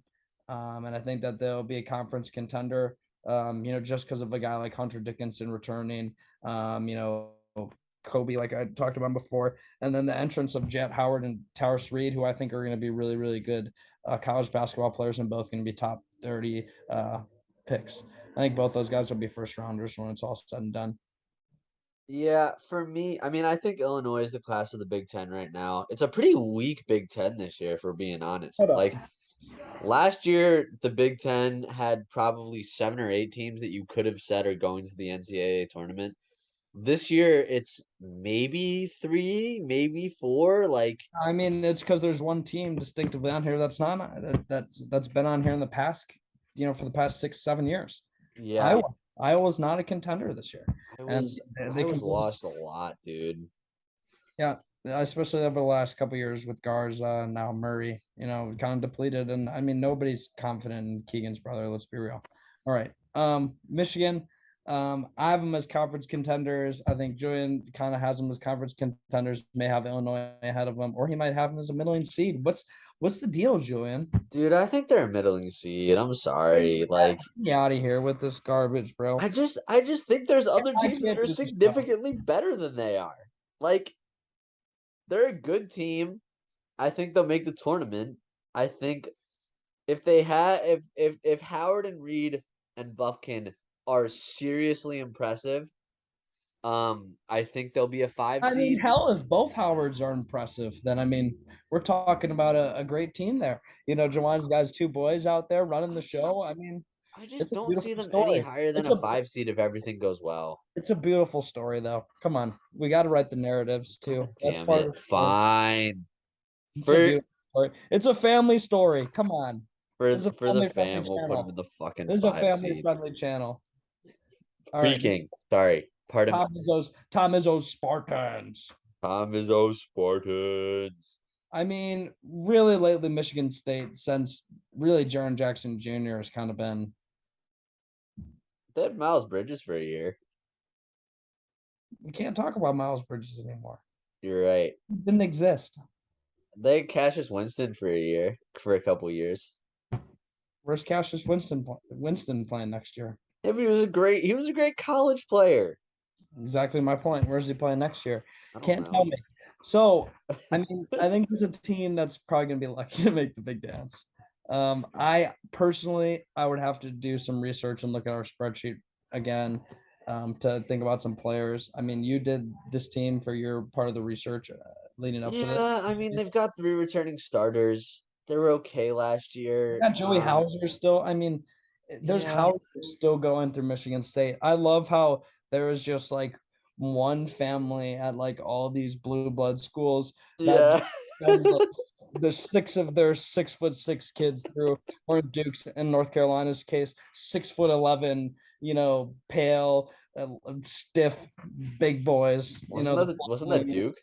S2: And I think that they'll be a conference contender, just because of a guy like Hunter Dickinson returning, Kobe, like I talked about before, and then the entrance of Jet Howard and Taurus Reed, who I think are going to be really, really good college basketball players and both going to be top 30 picks. I think both those guys will be first rounders when it's all said and done.
S1: Yeah, for me, I mean, I think Illinois is the class of the Big Ten right now. It's a pretty weak Big Ten this year, if we're being honest.
S2: Hold up.
S1: Like last year, the Big Ten had probably 7 or 8 teams that you could have said are going to the NCAA tournament. This year, it's maybe 3, maybe 4. Like,
S2: I mean, it's because there's one team distinctively on here that's not that's been on here in the past, for the past 6, 7 years.
S1: yeah,
S2: Iowa, Iowa's not a contender this year,
S1: I
S2: and
S1: was
S2: they
S1: I was
S2: completely,
S1: lost a lot, dude.
S2: yeah, especially over the last couple years with Garza and now Murray, kind of depleted. And I mean, nobody's confident in Keegan's brother. Let's be real. All right, Michigan. I have them as conference contenders. I think Julian kind of has them as conference contenders. May have Illinois ahead of them, or he might have them as a middling seed. What's the deal, Julian?
S1: Dude, I think they're a middling seed. I'm sorry. Like,
S2: Get me out of here with this garbage, bro.
S1: I just think there's other
S2: I
S1: teams that
S2: can't
S1: are
S2: do this, bro.
S1: significantly better than they are. Like, they're a good team. I think they'll make the tournament. I think if they had if Howard and Reed and Buffkin are seriously impressive, I think they'll be a five
S2: I mean,
S1: seed.
S2: hell, if both Howards are impressive, then I mean, we're talking about a great team there. Jawan's got 2 boys out there running the show. I mean,
S1: I just
S2: it's a
S1: don't see
S2: beautiful
S1: them any
S2: story.
S1: higher than
S2: It's
S1: a
S2: a
S1: 5 seed if everything goes well.
S2: it's a beautiful story, though. Come on, we got to write the narratives too.
S1: God
S2: That's
S1: damn
S2: part
S1: it.
S2: of the story.
S1: Fine.
S2: It's a
S1: For
S2: beautiful story. It's a family story. Come on, this is a
S1: for the
S2: family friendly
S1: fam, we'll put them in
S2: channel.
S1: the fucking
S2: This is a
S1: 5
S2: family
S1: seed.
S2: friendly channel. All right,
S1: Speaking, sorry, pardon,
S2: Tom Izzo's Spartans.
S1: Tom Izzo Spartans.
S2: I mean, really lately, Michigan State, since really Jaron Jackson Jr. has kind of been.
S1: They had Miles Bridges for a year.
S2: We can't talk about Miles Bridges anymore.
S1: You're right.
S2: It didn't exist.
S1: They had Cassius Winston for a year, for a couple years.
S2: Where's Cassius Winston playing next year?
S1: Yeah, but he was a great college player.
S2: Exactly my point. Where's he playing next year?
S1: I don't
S2: Can't tell
S1: know.
S2: me. So, I mean, I think there's a team that's probably going to be lucky to make the big dance. I personally, I would have to do some research and look at our spreadsheet again, to think about some players. I mean, you did this team for your part of the research leading up to this.
S1: Yeah, I mean they've got 3 returning starters. They were okay last
S2: We
S1: year.
S2: got Joey Hauser still. I mean, there's
S1: Yeah,
S2: Hauser still going through Michigan State. I love how there was just like one family at like all these blue blood schools that
S1: yeah.
S2: sends like the 6 of their 6'6" kids through, or Duke's in North Carolina's case, 6'11", pale, stiff, big boys.
S1: Wasn't
S2: The
S1: that Duke?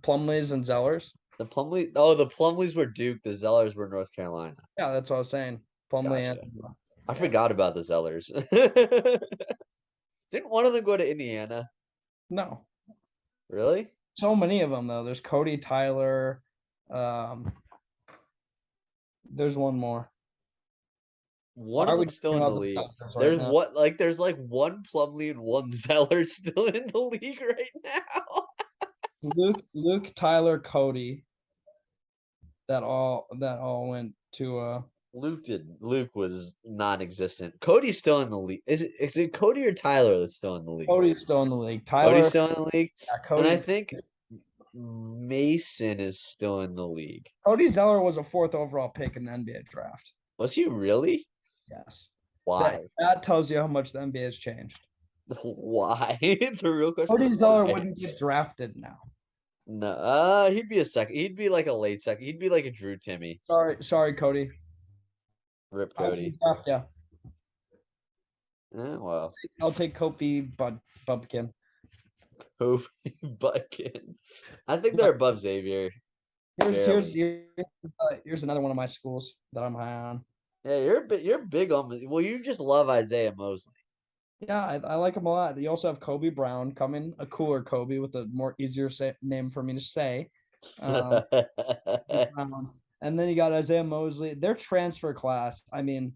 S2: Plumleys and Zellers.
S1: The Plumleys were Duke. The Zellers were North Carolina.
S2: Yeah, that's what I was saying. Plumlee and
S1: Gotcha. I
S2: yeah.
S1: forgot about the Zellers. Didn't one of them go to Indiana?
S2: No,
S1: Really?
S2: so many of them though. There's Cody Tyler. Um, there's one more. Why
S1: One of
S2: are we
S1: them still
S2: talking
S1: in the
S2: about the
S1: league.
S2: Celtics right
S1: There's
S2: now?
S1: what like there's like one Plumlee and one Zeller still in the league right now.
S2: Luke, Tyler, Cody. That all went to
S1: Luke was non-existent. Cody's still in the league. Is it Cody or Tyler that's still in the league?
S2: Cody's still in the league.
S1: Cody's
S2: Tyler,
S1: still in the league,
S2: yeah,
S1: and I
S2: Cody.
S1: think Mason is still in the league.
S2: Cody Zeller was a fourth overall pick in the NBA draft.
S1: Was he really?
S2: Yes. That
S1: Why?
S2: that tells you how much the NBA has changed.
S1: Why? The real question
S2: Cody
S1: is
S2: Zeller
S1: why.
S2: wouldn't get drafted now.
S1: No, he'd be a second. He'd be like a late second. He'd be like a Drew Timmy.
S2: Sorry, Cody.
S1: Rip
S2: I wouldn't
S1: Cody.
S2: draft you.
S1: Well,
S2: I'll take Kofi Bumpkin.
S1: Kobe Butkin. I think they're above Xavier.
S2: Here's here's
S1: Barely.
S2: here's, here's another one of my schools that I'm high on.
S1: Yeah, you're big on. Well, you just love Isaiah Mosley.
S2: Yeah, I like him a lot. You also have Kobe Brown coming, a cooler Kobe with a more easier name for me to say. Um, Brown. And then you got Isaiah Mosley. Their transfer class, I mean,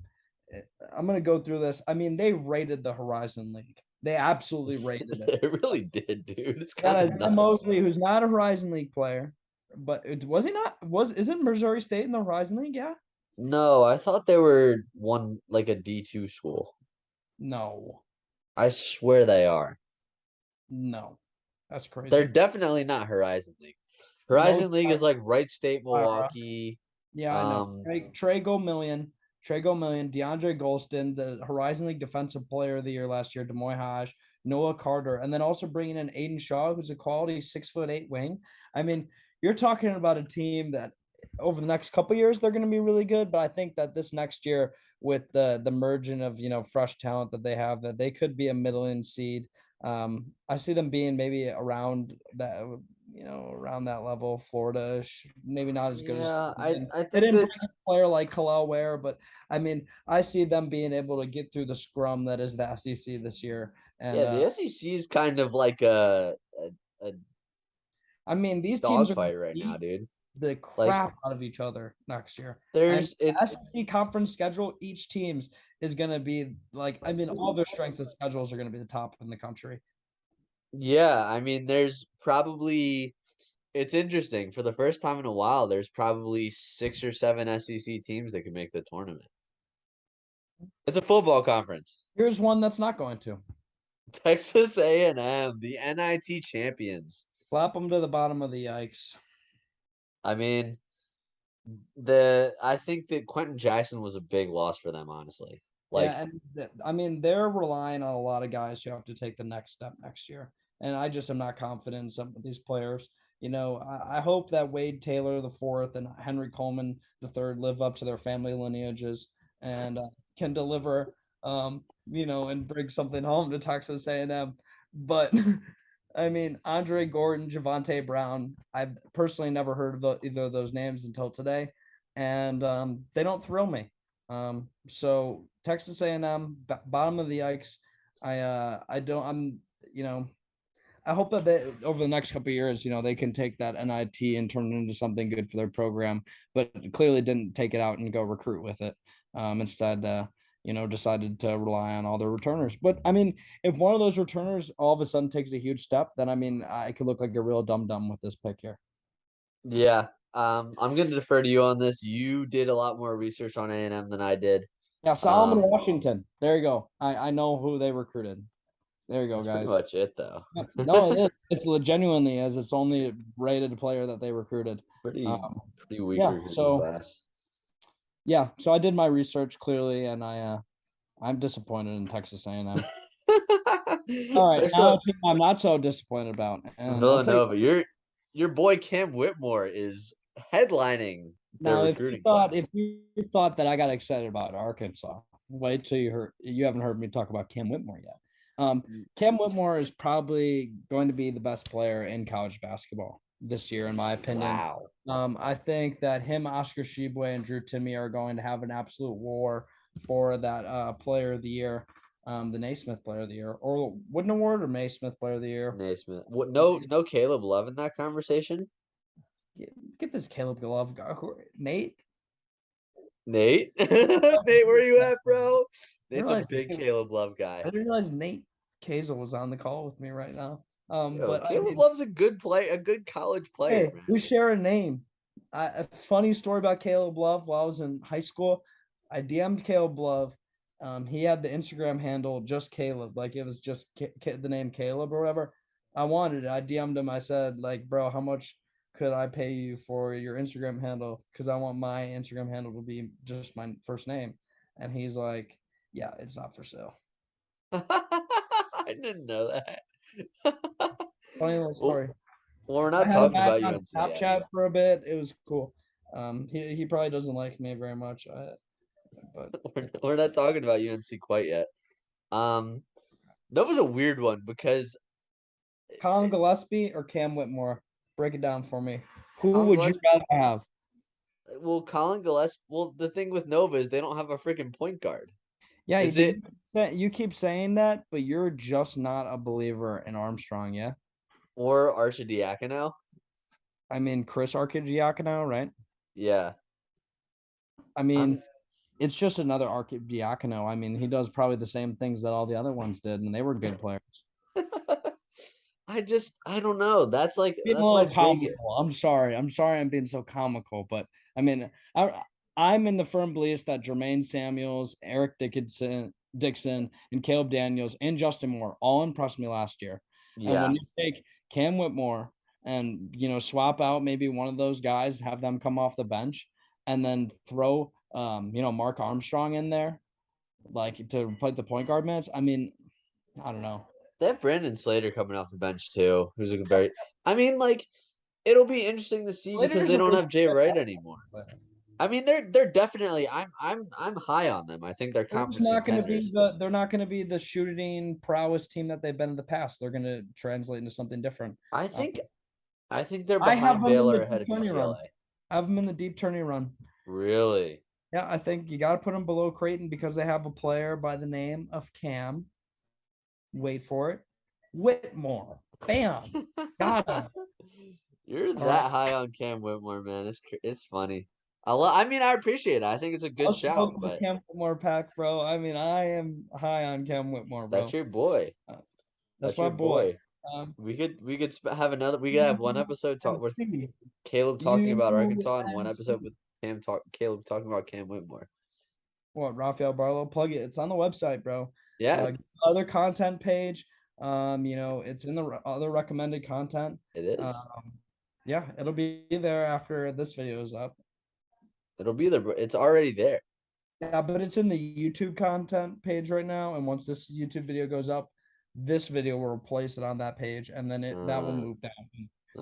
S2: I'm going to go through this. I mean, they rated the Horizon League. They absolutely rated it.
S1: It really did, dude. It's
S2: Got
S1: kind of
S2: Isaiah
S1: nuts.
S2: Mosley, who's not a Horizon League player, but was he not? Isn't Missouri State in the Horizon League? Yeah.
S1: No, I thought they were one like a D2 school.
S2: No,
S1: I swear they are.
S2: no, that's
S1: They're
S2: crazy.
S1: definitely not Horizon League.
S2: Mo
S1: Horizon League is like Wright State, Milwaukee.
S2: Yeah, I know.
S1: Um,
S2: Trey Million, DeAndre Golston, the Horizon League Defensive Player of the Year last year, Demoy Hodge, Noah Carter, and then also bringing in Aiden Shaw, who's a quality 6'8" wing. I mean, you're talking about a team that over the next couple years they're going to be really good, but I think that this next year with the merging of fresh talent that they have, that they could be a middle-in seed. I see them being maybe around that level, Florida, maybe not as good as
S1: yeah, I
S2: they
S1: think
S2: didn't
S1: that
S2: bring a player like Kalal Ware, but I mean, I see them being able to get through the scrum that is the SEC this year. And
S1: yeah, the SEC is kind of like a
S2: I mean, these teams are going
S1: dogfight
S2: to
S1: right now,
S2: beat
S1: dude.
S2: the
S1: Like
S2: crap out of each other next year. And
S1: there's it's
S2: SEC conference schedule, each teams is going to be like, I mean, all their strengths and schedules are going to be the top in the country.
S1: yeah, I mean there's probably it's interesting. For the first time in a while, there's probably 6 or 7 SEC teams that can make the tournament. It's a football conference.
S2: Here's one that's not going to.
S1: Texas A&M, the NIT champions.
S2: Slap them to the bottom of the yikes.
S1: I mean, I think that Quentin Jackson was a big loss for them, honestly. Like,
S2: Yeah, and I mean they're relying on a lot of guys who have to take the next step next year, and I just am not confident in some of these players. I hope that Wade Taylor the fourth and Henry Coleman the third live up to their family lineages and can deliver, and bring something home to Texas A&M. But I mean, Andre Gordon, Javante Brown, I've personally never heard of either of those names until today, and they don't thrill me. So Texas A&M, bottom of the yikes. I don't. I hope that they, over the next couple of years, they can take that NIT and turn it into something good for their program. But clearly didn't take it out and go recruit with it. Instead, decided to rely on all their returners. But I mean, if one of those returners all of a sudden takes a huge step, then I mean, I could look like a real dum dum with this pick here.
S1: yeah, I'm going to defer to you on this. You did a lot more research on A&M than I did.
S2: Yeah, Solomon Washington. There you go. I know who they recruited. There you go,
S1: That's pretty
S2: guys.
S1: much it, though.
S2: No, it is. It's genuinely is. It's only rated player that they recruited.
S1: Pretty pretty weak
S2: Yeah.
S1: recruiting
S2: So
S1: class.
S2: yeah. So I did my research clearly, and I'm disappointed in Texas A&M. All right,
S1: Next
S2: now
S1: up,
S2: a team I'm not so disappointed about, and I'll tell you.
S1: Villanova. Your boy Cam Whitmore is headlining their
S2: Now,
S1: recruiting class.
S2: if you thought that I got excited about Arkansas, wait till you haven't heard me talk about Cam Whitmore yet. Cam Whitmore is probably going to be the best player in college basketball this year, in my opinion.
S1: Wow.
S2: I think that him, Oscar Shibwe, and Drew Timmy are going to have an absolute war for that Player of the Year, the Naismith Player of the Year, or Wooden Award or Naismith Player of the Year.
S1: Naismith. What? No, Caleb Love in that conversation.
S2: Get this Caleb Glove guy, Nate.
S1: Nate, Nate, where you at, bro?
S2: I
S1: Nate's a
S2: realize
S1: big Caleb Love guy.
S2: I didn't realize Nate Kazel was on the call with me right now.
S1: Yo,
S2: But I
S1: Caleb
S2: mean,
S1: Love's a good play, a good college player,
S2: hey,
S1: man.
S2: we share a name. A funny story about Caleb Love. While I was in high school, I DM'd Caleb Love. He had the Instagram handle just Caleb, like it was just the name Caleb or whatever. I wanted it. I DM'd him. I said, like, bro, how much could I pay you for your Instagram handle? Because I want my Instagram handle to be just my first name. And he's like, yeah, it's not for sale.
S1: I didn't know that.
S2: Funny little
S1: Well,
S2: story.
S1: we're
S2: I
S1: not
S2: had him
S1: talking
S2: added
S1: about
S2: on
S1: UNC yet.
S2: Snapchat for a bit. It was cool. He probably doesn't like me very much, but
S1: We're not talking about UNC quite yet. Um, that was a weird one because
S2: Colin Gillespie or Cam Whitmore? Break it down for me. Who
S1: Colin
S2: would you
S1: Gillespie.
S2: rather have?
S1: Well, Colin Gillespie. Well, the thing with Nova is they don't have a freaking point guard.
S2: Yeah,
S1: Is
S2: but
S1: it
S2: you keep saying that, but you're just not a believer in Armstrong, yeah?
S1: or Archidiakono?
S2: I mean, Chris Archidiakono, right?
S1: Yeah,
S2: I
S1: I'm.
S2: mean, it's just another Archidiakono. I mean, he does probably the same things that all the other ones did, and they were good players.
S1: I don't know.
S2: Being a
S1: That's my
S2: little
S1: big.
S2: comical. I'm sorry. I'm sorry I'm being so comical, but I mean, I'm in the firm belief that Jermaine Samuels, Dixon, and Caleb Daniels and Justin Moore all impressed me last year. And when
S1: Yeah,
S2: you take Cam Whitmore and swap out maybe one of those guys, have them come off the bench, and then throw Mark Armstrong in there, like to play the point guard minutes. I mean, I don't know.
S1: they have Brandon Slater coming off the bench too, who's a very. I mean, like it'll be interesting to see because
S2: Slater's
S1: they
S2: a
S1: don't
S2: really
S1: have Jay
S2: good
S1: Wright anymore.
S2: basketball player.
S1: I mean, they're definitely. I'm high on them. I think they're
S2: They're just
S1: conference
S2: not going to be
S1: contenders.
S2: the shooting prowess team that they've been in the past. They're going to translate into something different.
S1: I
S2: Um,
S1: think I think they're
S2: I have
S1: behind
S2: them in
S1: Baylor
S2: the
S1: ahead
S2: deep
S1: of
S2: tourney run.
S1: UCLA.
S2: I have them in the deep tourney run.
S1: Really?
S2: Yeah, I think you got to put them below Creighton because they have a player by the name of Cam. Wait for it, Whitmore. Bam, got him.
S1: You're
S2: All right,
S1: that high on Cam Whitmore, man. It's funny. I mean, I appreciate it. I think it's a
S2: I'll
S1: good
S2: smoke
S1: shout,
S2: the
S1: but
S2: Cam Whitmore pack, bro. I mean, I am high on Cam Whitmore,
S1: that's
S2: bro.
S1: your boy.
S2: Uh, that's
S1: That's
S2: my
S1: your
S2: boy.
S1: boy.
S2: Um,
S1: Have another. We could have one episode talk with
S2: UNC,
S1: Caleb talking about Arkansas, and one episode
S2: UNC.
S1: with Caleb talking about Cam Whitmore.
S2: What, Raphael Barlow? Plug it. It's on the website, bro.
S1: Yeah,
S2: Other content page. It's in the other recommended content.
S1: it is.
S2: Um, yeah, it'll be there after this video is up.
S1: It'll be there. It's already there.
S2: Yeah, but it's in the YouTube content page right now. And once this YouTube video goes up, this video will replace it on that page, and then that will
S1: Uh,
S2: move down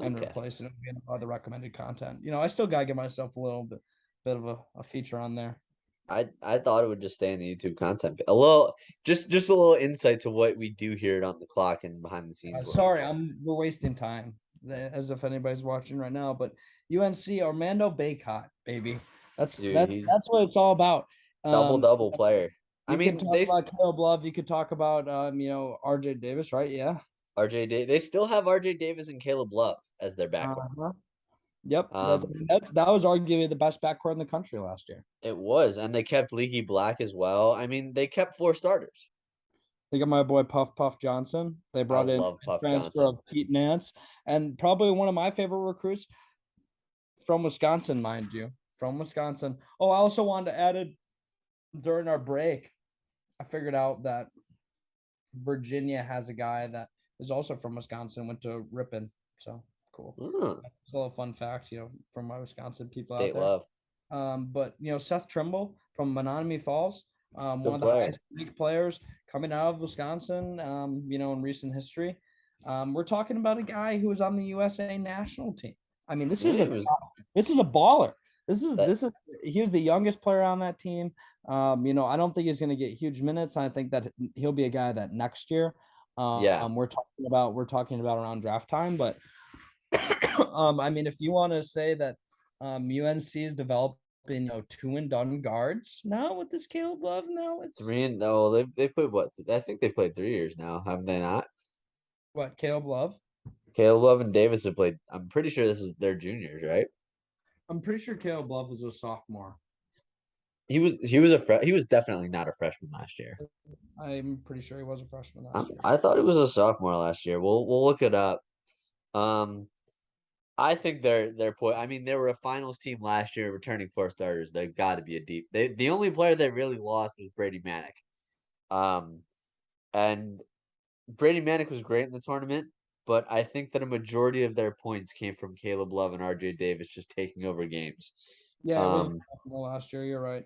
S2: and
S1: okay.
S2: replace it. It'll be in the recommended content. I still gotta give myself a little bit of a feature on there.
S1: I thought it would just stay in the YouTube content. A little, just a little insight to what we do here at On the Clock and behind the scenes work.
S2: Sorry, we're wasting time as if anybody's watching right now. But UNC Armando Baycott, baby, that's
S1: Dude,
S2: that's
S1: he's
S2: that's what it's all about.
S1: double
S2: Um,
S1: double player. I
S2: you can
S1: mean,
S2: talk about Caleb Love. You could talk about RJ Davis, right? Yeah.
S1: They still have RJ Davis and Caleb Love as their backcourt.
S2: Uh-huh. Yep.
S1: Um,
S2: That was arguably the best backcourt in the country last year.
S1: it was, and they kept Leaky Black as well. I mean, they kept four starters.
S2: They got my boy Puff Johnson. They
S1: I
S2: brought in
S1: love Puff
S2: transfer
S1: Johnson.
S2: of Pete Nance, and probably one of my favorite recruits from Wisconsin, mind you, from Wisconsin. Oh, I also wanted to add it during our break. I figured out that Virginia has a guy that is also from Wisconsin, went to Ripon. So cool.
S1: Mm,
S2: It's a little fun fact, from my Wisconsin people out
S1: state
S2: there.
S1: love.
S2: But Seth Trimble from Menominee Falls, one
S1: Good
S2: of the
S1: player.
S2: highest ranked players coming out of Wisconsin, in recent history. We're talking about a guy who was on the USA national team. I mean,
S1: Yeah, he was
S2: this is a baller.
S1: that.
S2: He was the youngest player on that team. I don't think he's going to get huge minutes. I think that he'll be a guy that next year,
S1: Yeah,
S2: we're talking about around draft time. But I mean, if you want to say that UNC is developing, two and done guards now with this Caleb Love, now it's
S1: 3 and no, they've played what? I think they've played 3 years now, haven't they not?
S2: what Caleb Love.
S1: Caleb Love and Davis have played. I'm pretty sure this is their juniors, right?
S2: I'm pretty sure Caleb Love was a sophomore.
S1: He was definitely not a freshman last year.
S2: I'm pretty sure he was a freshman last year.
S1: I thought he was a sophomore last year. We'll look it up. Um, I think they're point. I mean, they were a finals team last year, returning 4 starters. They've got to be a deep. The only player they really lost was Brady Manick. Um, and Brady Manick was great in the tournament, but I think that a majority of their points came from Caleb Love and R.J. Davis just taking over games.
S2: Yeah, it was a
S1: Um,
S2: sophomore last year. You're right.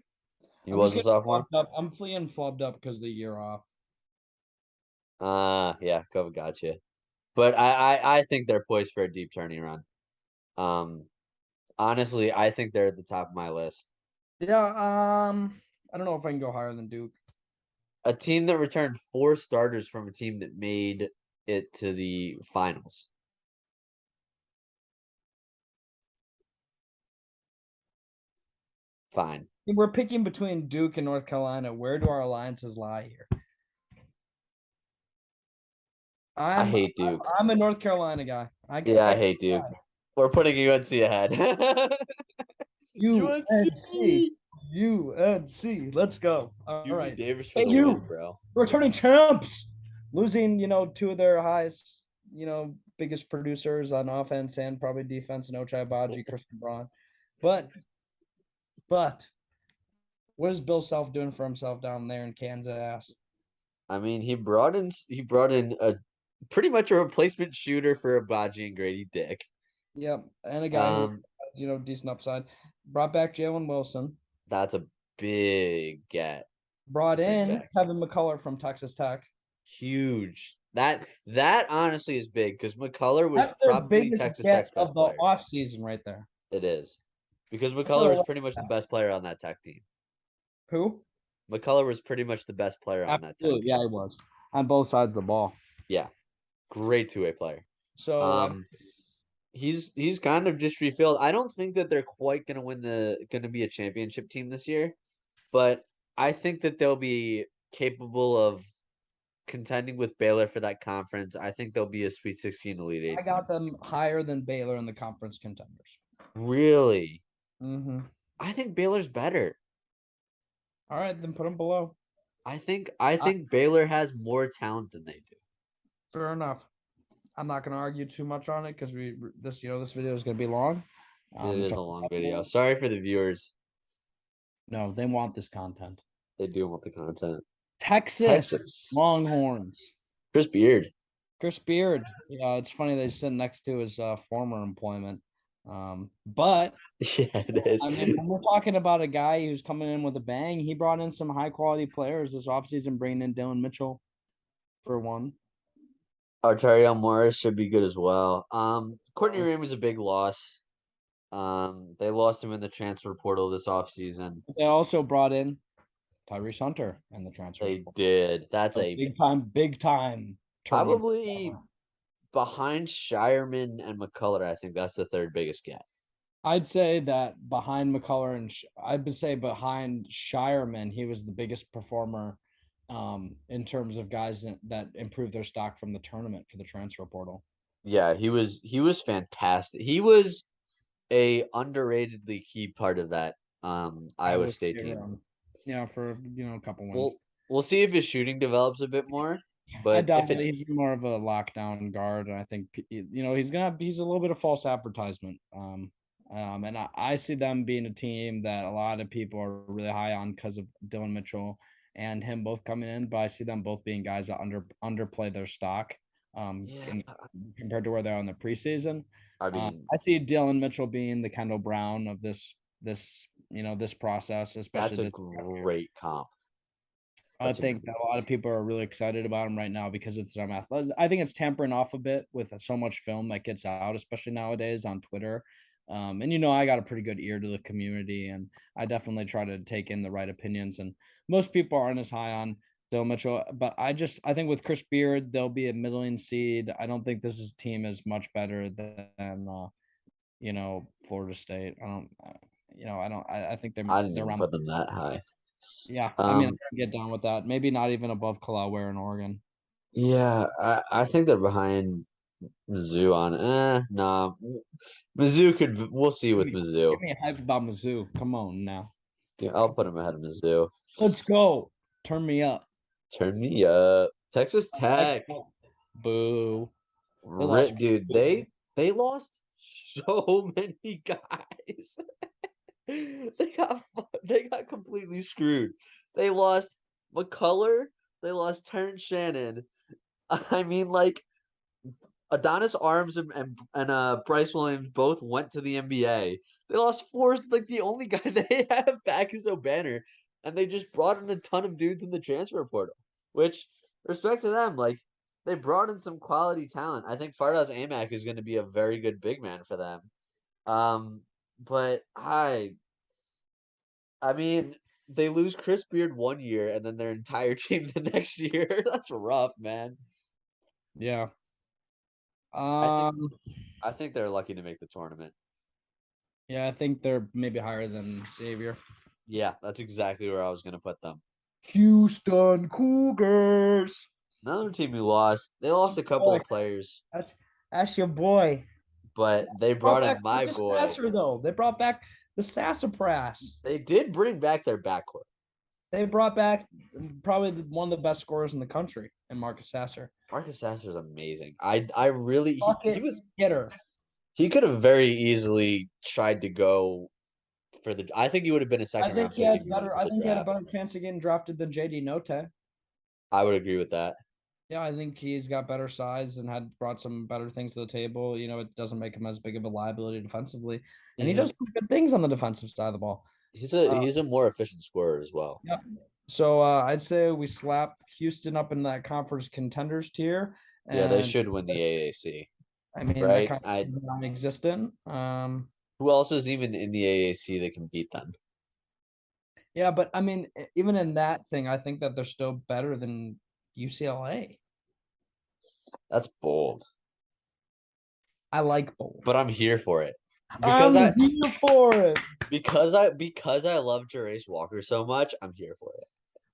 S1: he
S2: I'm just
S1: was a
S2: getting
S1: sophomore.
S2: flubbed up. I'm feeling flubbed up because of the year off.
S1: Yeah, Cove got you. But I think they're poised for a deep turning run. Um, honestly, I think they're at the top of my list.
S2: Yeah. I don't know if I can go higher than Duke.
S1: A team that returned 4 starters from a team that made it to the finals. Fine.
S2: We're picking between Duke and North Carolina. Where do our alliances lie here?
S1: I
S2: I'm
S1: hate Duke.
S2: I'm a North Carolina guy.
S1: Yeah, I hate Duke. We're putting UNC ahead.
S2: UNC.
S1: UNC.
S2: UNC. Let's go. All
S1: UB
S2: right.
S1: Davis for
S2: Hey,
S1: the win,
S2: you
S1: bro.
S2: returning champs. Losing, two of their highest, biggest producers on offense and probably defense, and Ochai Baji, Christian Braun. But what is Bill Self doing for himself down there in Kansas?
S1: I mean, he brought in a pretty much a replacement shooter for Abaji and Grady Dick.
S2: Yep. And a guy who
S1: Um,
S2: has, decent upside. Brought back Jalen Wilson.
S1: that's a big get. It's a
S2: Brought
S1: big
S2: in
S1: back.
S2: Kevin McCullough from Texas Tech.
S1: Huge. That honestly is big because McCullough was
S2: That's their
S1: probably
S2: biggest
S1: Texas
S2: get
S1: Tech's
S2: of
S1: best
S2: the
S1: player.
S2: offseason right there.
S1: It is. Because
S2: That's what I
S1: McCullough was
S2: like
S1: pretty much the
S2: about.
S1: best player on that Tech team.
S2: Who?
S1: McCullough was pretty much the best player on that Tech
S2: Absolutely. Yeah,
S1: team.
S2: he was. On both sides of the ball.
S1: Yeah. Great two-way player.
S2: So
S1: Um he's kind of just refilled. I don't think that they're quite gonna be a championship team this year, but I think that they'll be capable of contending with Baylor for that conference. I think they'll be a Sweet 16 Elite
S2: I
S1: Eight team.
S2: got them higher than Baylor in the conference contenders.
S1: Really?
S2: Mm-hmm.
S1: I think Baylor's better.
S2: All right, then put them below.
S1: I think Baylor has more talent than they do.
S2: Fair enough. I'm not going to argue too much on it because this video is going to be long.
S1: It is
S2: So
S1: a long video. Sorry for the viewers.
S2: no, they want this content.
S1: They do want the content.
S2: Texas
S1: Texas.
S2: Longhorns.
S1: Chris Beard.
S2: Chris Beard. Yeah, it's funny they sit next to his former employment. But
S1: Yeah, it is.
S2: I mean, when we're talking about a guy who's coming in with a bang, he brought in some high quality players this offseason, bringing in Dylan Mitchell for one.
S1: Arturiel Morris should be good as well. Courtney
S2: Um,
S1: Ream was a big loss. They lost him in the transfer portal this offseason.
S2: They also brought in Tyrese Hunter in the transfer
S1: They
S2: portal.
S1: did. That's
S2: So
S1: a
S2: big time tournament.
S1: probably behind Shireman and McCullough. I think that's the third biggest get.
S2: I'd say that behind McCullough and I would say behind Shireman, he was the biggest performer in terms of guys that improved their stock from the tournament for the transfer portal.
S1: Yeah, he was fantastic. He was a underratedly key part of that Iowa
S2: Iowa
S1: State
S2: State
S1: team.
S2: run. Yeah, for a couple wins.
S1: We'll see if his shooting develops a bit more.
S2: I
S1: But
S2: doubt
S1: if
S2: it.
S1: it
S2: He's more of a lockdown guard, and I think he's a little bit of false advertisement. And I see them being a team that a lot of people are really high on because of Dylan Mitchell and him both coming in, but I see them both being guys that underplay their stock
S1: yeah,
S2: compared to where they are in the preseason.
S1: I mean
S2: I see Dylan Mitchell being the Kendall Brown of this process,
S1: that's
S2: especially
S1: a
S2: this.
S1: great comp.
S2: I
S1: That's a
S2: think that a lot of people are really excited about him right now because it's some athletic. I think it's tempering off a bit with so much film that gets out, especially nowadays on Twitter. And I got a pretty good ear to the community, and I definitely try to take in the right opinions. And most people aren't as high on Still Mitchell, but I think with Chris Beard, they'll be a middling seed. I don't think this team is much better than Florida State. I don't, I don't. I think
S1: I didn't
S2: they're
S1: even
S2: around.
S1: put them that high.
S2: Yeah, I mean, I
S1: Um,
S2: can get down with that. Maybe not even above Delaware and Oregon.
S1: yeah, I think they're behind Mizzou on. Nah. Mizzou could. We'll see with Mizzou.
S2: Give me a hype about Mizzou. Come on now.
S1: Yeah, I'll put them ahead of Mizzou.
S2: Let's go. Turn me up.
S1: Turn me up. Texas Tech.
S2: Boo. They lost.
S1: Rip, dude. They lost so many guys. They got completely screwed. They lost McCullough. They lost Terrence Shannon. I mean, like Adonis Arms and Bryce Williams both went to the NBA. They lost four. Like the only guy they have back is O'Banner, and they just brought in a ton of dudes in the transfer portal. Which, respect to them, like they brought in some quality talent. I think Fardaws Amac is going to be a very good big man for them. But I mean, they lose Chris Beard 1 year and then their entire team the next year. That's rough, man.
S2: Yeah.
S1: I think
S2: Um.
S1: I think they're lucky to make the tournament.
S2: Yeah, I think they're maybe higher than Xavier.
S1: Yeah, that's exactly where I was gonna put them.
S2: Houston Cougars.
S1: Another team who lost. They lost a couple
S2: Boy,
S1: of players,
S2: that's your boy.
S1: but they
S2: Brought
S1: brought
S2: back
S1: in my
S2: Marcus
S1: boy.
S2: Sasser though. They brought back the Sassafras.
S1: They did bring back their backcourt.
S2: They brought back probably one of the best scorers in the country, and Marcus Sasser.
S1: Marcus Sasser is amazing. I really he
S2: Bucket
S1: was
S2: getter.
S1: he could have very easily tried to go for the. I think he would have been a
S2: I
S1: second
S2: think
S1: round
S2: he
S1: pick if
S2: had
S1: he went
S2: better.
S1: to
S2: I
S1: the
S2: think he had a
S1: draft.
S2: better chance of getting drafted than JD Note.
S1: I would agree with that.
S2: Yeah, I think he's got better size and had brought some better things to the table. It doesn't make him as big of a liability defensively, and he
S1: He's a
S2: does some good things on the defensive side of the ball.
S1: he's a more efficient scorer as well.
S2: Yeah. So I'd say we slap Houston up in that conference contenders tier,
S1: Yeah, they
S2: and
S1: should win the AAC,
S2: I mean that
S1: right?
S2: kind of is non-existent.
S1: Who else is even in the AAC that can beat them?
S2: Yeah, but I mean, even in that thing, I think that they're still better than UCLA.
S1: That's bold,
S2: I like bold.
S1: but I'm here for it because
S2: I'm
S1: I
S2: here for it.
S1: because I love Jerace Walker so much. I'm here for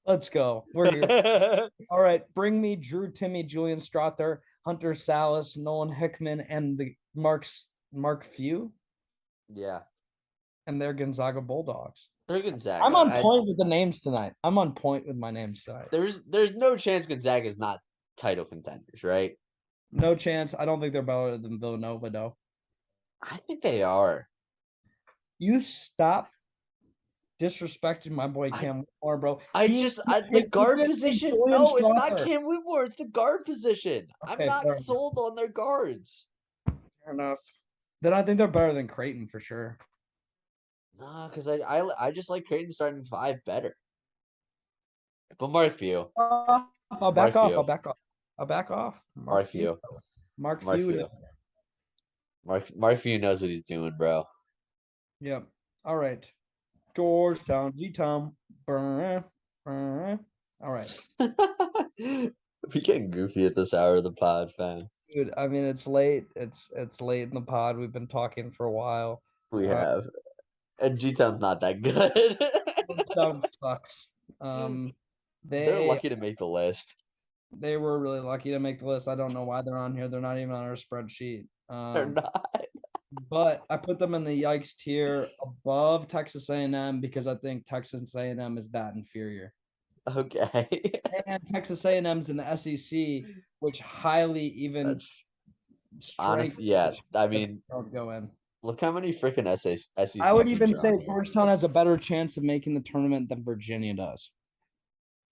S2: Let's go. We're here.
S1: it.
S2: All right, bring me Drew Timmy, Julian Strother, Hunter Salas, Nolan Hickman, and the Mark Few
S1: Yeah,
S2: and their Gonzaga Bulldogs.
S1: they're
S2: I'm
S1: Gonzaga.
S2: on point with the names tonight. I'm on point with my names tonight.
S1: There's no chance Gonzaga is not title contenders, right?
S2: No chance. I don't think they're better than Villanova, though.
S1: I think they are.
S2: You stop disrespecting my boy Cam Moore, bro.
S1: The guard position.
S2: Julian
S1: No, it's not
S2: Strother.
S1: Cam Whitmore. It's the guard position. I'm
S2: Okay,
S1: not sold on their guards.
S2: fair enough. Then I think they're better than Creighton for sure.
S1: Nah, because I just like Creighton starting five better. But Mark Few.
S2: I'll back off. I'll back off. I'll back off.
S1: Mark Few.
S2: Mark
S1: Few.
S2: Few.
S1: Mark Few knows what he's doing, bro.
S2: Yep. All right. Georgetown, G-Town. All right.
S1: We getting goofy at this hour of the pod, fam.
S2: Dude, I mean it's late. It's late in the pod. We've been talking for a while.
S1: We have. And G-Town's not that good.
S2: Georgetown sucks.
S1: They're lucky to make the list.
S2: They were really lucky to make the list. I don't know why they're on here. They're not even on our spreadsheet.
S1: They're not.
S2: But I put them in the yikes tier above Texas A&M because I think Texas A&M is that inferior.
S1: Okay.
S2: And Texas A&M's in the SEC, which highly even
S1: honestly, yeah. I mean,
S2: go in.
S1: Look how many freaking SEC.
S2: I would even say Georgetown has a better chance of making the tournament than Virginia does.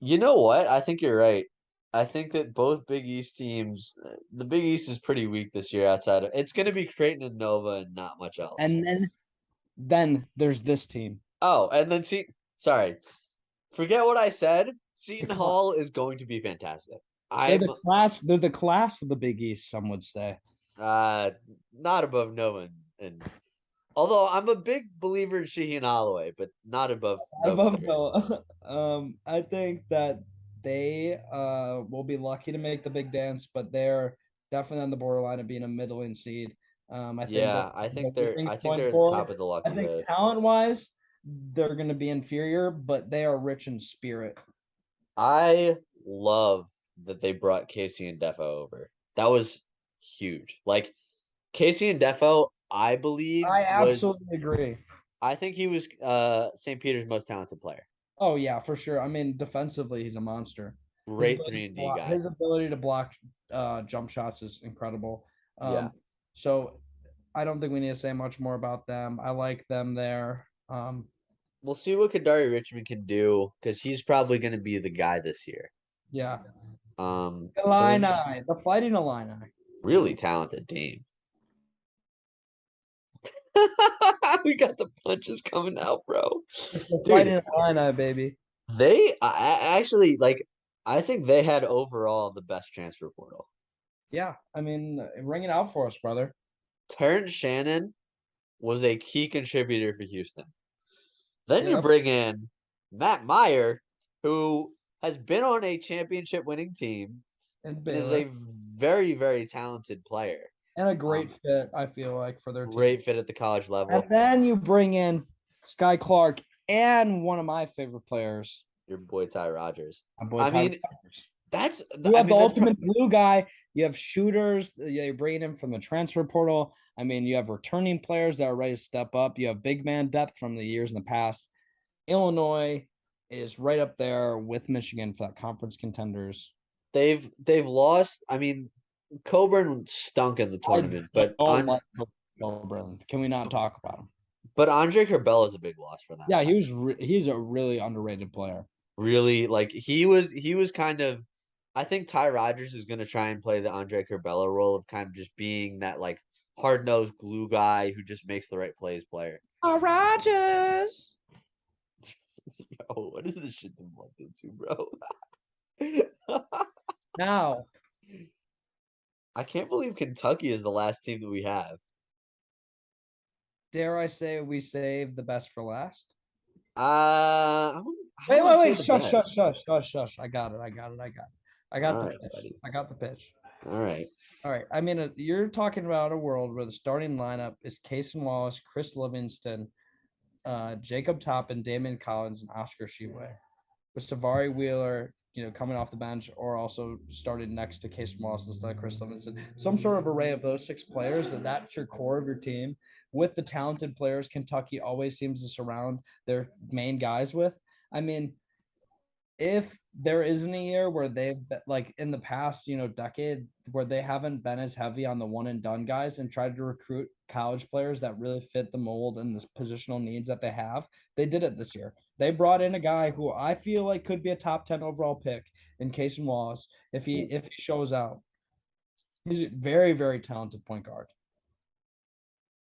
S1: You know what? I think you're right. I think that both Big East teams, the Big East is pretty weak this year outside of it's going to be Creighton and Nova and not much else.
S2: And then there's this team.
S1: Oh, and then forget what I said. Seton Hall is going to be fantastic.
S2: They're the class of the Big East, some would say.
S1: Not above Nova and although I'm a big believer in Shaheen Holloway, but not above
S2: Nova. I think that they will be lucky to make the big dance, but they're definitely on the borderline of being a middling seed. I think
S1: Yeah, I think
S2: going
S1: they're at the top
S2: forward,
S1: of the
S2: I
S1: lucky
S2: think
S1: list.
S2: talent wise, they're going to be inferior, but they are rich in spirit.
S1: I love that they brought Casey and Defo over. That was huge. Like Casey and Defo, I believe
S2: I
S1: was
S2: absolutely agree.
S1: I think he was St. Peter's most talented player.
S2: Oh yeah, for sure. I mean, defensively, he's a monster.
S1: Great 3 and D guy.
S2: His ability to block jump shots is incredible.
S1: Yeah.
S2: So I don't think we need to say much more about them. I like them there.
S1: We'll see what Kadari Richmond can do because he's probably going to be the guy this year.
S2: Yeah,
S1: So we're just
S2: Illini, the Fighting Illini.
S1: really talented team. We got the punches coming out, bro.
S2: It's the
S1: Dude,
S2: Fighting Illini, baby.
S1: actually like I think they had overall the best transfer portal.
S2: Yeah, I mean, ring it out for us, brother.
S1: Terrence Shannon was a key contributor for Houston. Then you
S2: Yep,
S1: bring in Matt Meyer, who has been on a championship winning team
S2: and
S1: and is a
S2: Baylor,
S1: very, very talented player.
S2: and a great
S1: Um,
S2: fit. I feel like for their team.
S1: Great fit at the college
S2: And
S1: level.
S2: then you bring in Sky Clark and one of my favorite players,
S1: Your boy Ty Rogers.
S2: my boy
S1: I
S2: Tyler.
S1: mean, that's
S2: You
S1: I
S2: have the
S1: mean that's
S2: ultimate glue guy. You have shooters. You're bringing him from the transfer portal. I mean, you have returning players that are ready to step up. You have big man depth from the years in the past. Illinois is right up there with Michigan for that conference contenders.
S1: they've lost. I mean, Coburn stunk in the
S2: I
S1: tournament, but
S2: don't
S1: on
S2: like Coburn. Can we not talk about him?
S1: but Andre Curbelo is a big loss for them.
S2: Yeah, he's a really underrated player.
S1: Really, like he was kind of. I think Ty Rogers is going to try and play the Andre Curbelo role of kind of just being that like hard nosed glue guy who just makes the right plays player.
S2: Rogers.
S1: Yo, what is this shit been lumped into, bro?
S2: Now,
S1: I can't believe Kentucky is the last team that we have.
S2: dare I say we save the best for last?
S1: I
S2: Wait,
S1: wouldn't
S2: wait,
S1: say
S2: wait.
S1: the
S2: Shush, shush,
S1: best.
S2: shush, shush, shush. I got it. I got it. I got it. I got
S1: All
S2: the
S1: right,
S2: pitch.
S1: buddy.
S2: I got the pitch.
S1: All right.
S2: All right. I mean, you're talking about a world where the starting lineup is Cason Wallace, Chris Livingston, Jacob Toppin, Damian Collins, and Oscar Sheway, with Savari Wheeler, coming off the bench or also started next to Cason Wallace instead of Chris Livingston. Some sort of array of those six players that's your core of your team with the talented players Kentucky always seems to surround their main guys with. I mean, if there isn't a year where they've been, like in the past, decade where they haven't been as heavy on the one and done guys and tried to recruit college players that really fit the mold and the positional needs that they have, they did it this year. They brought in a guy who I feel like could be a top 10 overall pick in Cason Wallace if he shows out. He's a very, very talented point guard.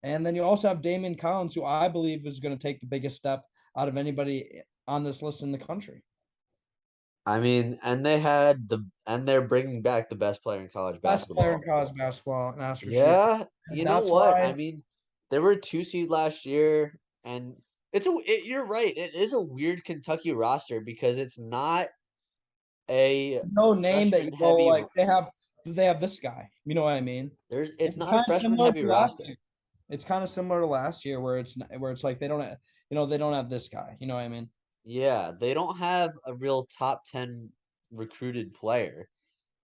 S2: And then you also have Damian Collins, who I believe is going to take the biggest step out of anybody on this list in the country.
S1: I mean, and they're bringing back the best player in college
S2: Best player in
S1: basketball.
S2: college basketball, and Oscar Sheway.
S1: Yeah, you know
S2: That's
S1: what? I
S2: why
S1: mean, they were a 2 seed last year, and you're right. It is a weird Kentucky roster because it's not a
S2: no name that you
S1: freshman
S2: go
S1: heavy.
S2: like they have this guy. You know what I mean?
S1: It's
S2: It's
S1: not a
S2: kind of
S1: freshman
S2: similar
S1: heavy
S2: to last
S1: roster.
S2: year. It's kind of similar to last year where it's like they don't have this guy. You know what I mean?
S1: Yeah, they don't have a real top 10 recruited player,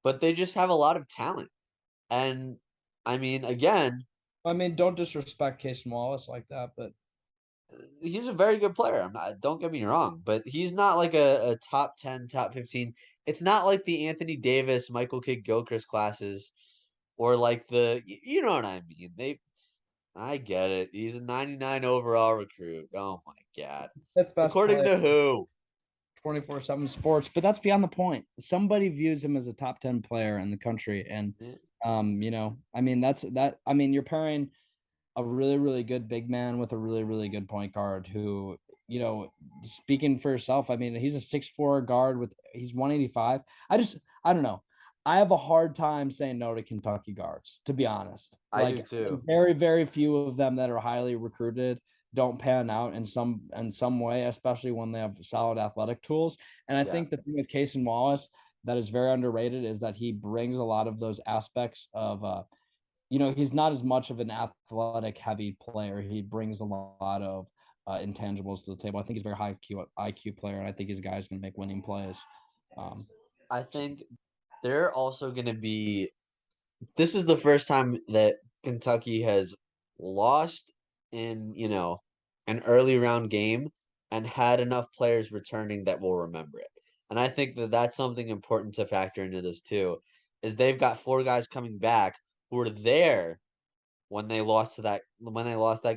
S1: but they just have a lot of talent. And I mean, again,
S2: I mean, don't disrespect Casey Wallace like that, but
S1: he's a very good player. Don't get me wrong, but he's not like a top 10, top 15. It's not like the Anthony Davis, Michael Kidd Gilchrist classes, or like you know what I mean. I get it. He's a 99 overall recruit. Oh my God.
S2: that's best
S1: According
S2: player
S1: to who?
S2: 24/7 sports. But that's beyond the point. Somebody views him as a top 10 player in the country, and I mean that's that. I mean, you're pairing a really, really good big man with a really, really good point guard who, speaking for yourself, I mean, he's a 6'4" guard he's 185. I don't know. I have a hard time saying no to Kentucky guards, to be honest.
S1: I do
S2: Like
S1: too.
S2: very, very few of them that are highly recruited don't pan out in some way, especially when they have solid athletic tools. And I
S1: Yeah,
S2: think the thing with Casey Wallace that is very underrated is that he brings a lot of those aspects of he's not as much of an athletic heavy player. He brings a lot of intangibles to the table. I think he's a very high IQ player, and I think he's a guy who's going to make winning plays. Um,
S1: I think they're also going to be. This is the first time that Kentucky has lost in, an early round game and had enough players returning that will remember it. And I think that that's something important to factor into this too, is they've got four guys coming back who were there when they lost that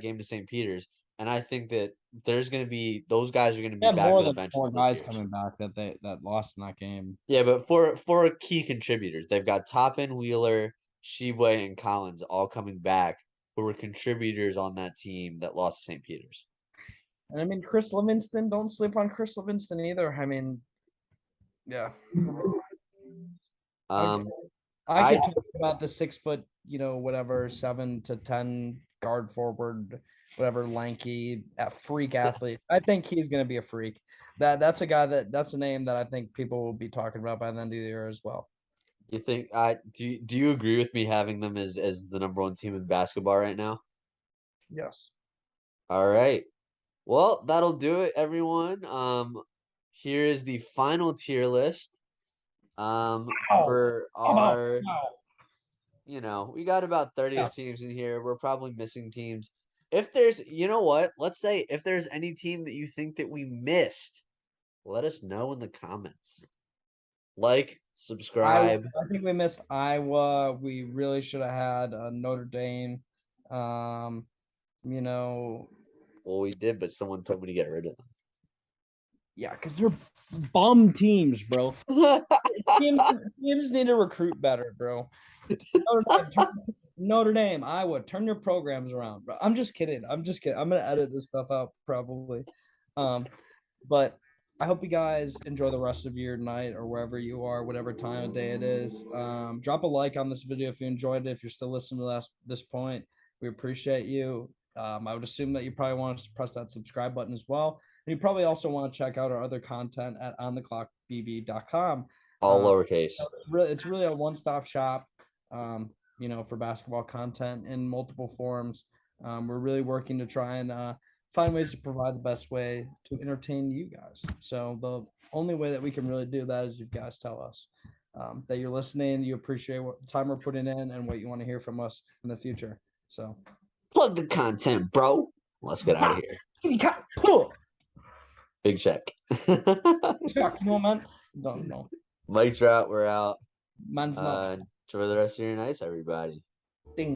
S1: game to St. Peter's. And I think that there's going to be those guys are going to
S2: they
S1: be
S2: had
S1: back
S2: more
S1: for the
S2: than
S1: bench
S2: four
S1: for this
S2: guys
S1: year's.
S2: coming back that lost in that game.
S1: Yeah, but for key contributors, they've got Toppin, Wheeler, Sheboy, and Collins all coming back who were contributors on that team that lost to St. Peter's.
S2: And I mean, Chris Livingston, don't sleep on Chris Livingston either. I mean, yeah, I could,
S1: Um,
S2: I
S1: I
S2: could talk about the 6 foot, whatever, 7 to 10 guard forward, whatever, lanky, freak athlete. I think he's going to be a freak. That's a guy that's a name that I think people will be talking about by the end of the year as well.
S1: you think I do you agree with me having them as the number one team in basketball right now?
S2: Yes.
S1: All right. Well, that'll do it, everyone. Here is the final tier list.
S2: Wow.
S1: For our
S2: Wow.
S1: we got about
S2: Yeah.
S1: 30-ish teams in here. We're probably missing teams. If there's, you know what? Let's say if there's any team that you think that we missed, let us know in the comments. Like,
S2: Iowa.
S1: subscribe.
S2: I think we missed Iowa. We really should have had Notre Dame. Um, you know,
S1: Well, we did, but someone told me to get rid of
S2: yeah, because they're bum teams, bro.
S1: them.
S2: Teams, teams need to recruit better, bro. Notre Dame, Iowa, turn your programs around, bro. I'm just kidding. I'm just kidding. I'm gonna edit this stuff out probably. Um, but I hope you guys enjoy the rest of your night or wherever you are, whatever time of day it is. Drop a like on this video if you enjoyed it. If you're still listening to this point, we appreciate you. I would assume that you probably want to press that subscribe button as well. And you probably also want to check out our other content at ontheclockbb.com.
S1: All
S2: Um,
S1: lowercase.
S2: it's really a one-stop shop, for basketball content in multiple forms. We're really working to try and find ways to provide the best way to entertain you guys. So the only way that we can really do that is you guys tell us that you're listening, you appreciate what time we're putting in, and what you want to hear from us in the future. So,
S1: Plug the content, bro. Let's get out of here. Big check.
S2: man. Don't know.
S1: Mic drop. We're out.
S2: Man's not
S1: Enjoy the rest of your nights, everybody.
S2: thing.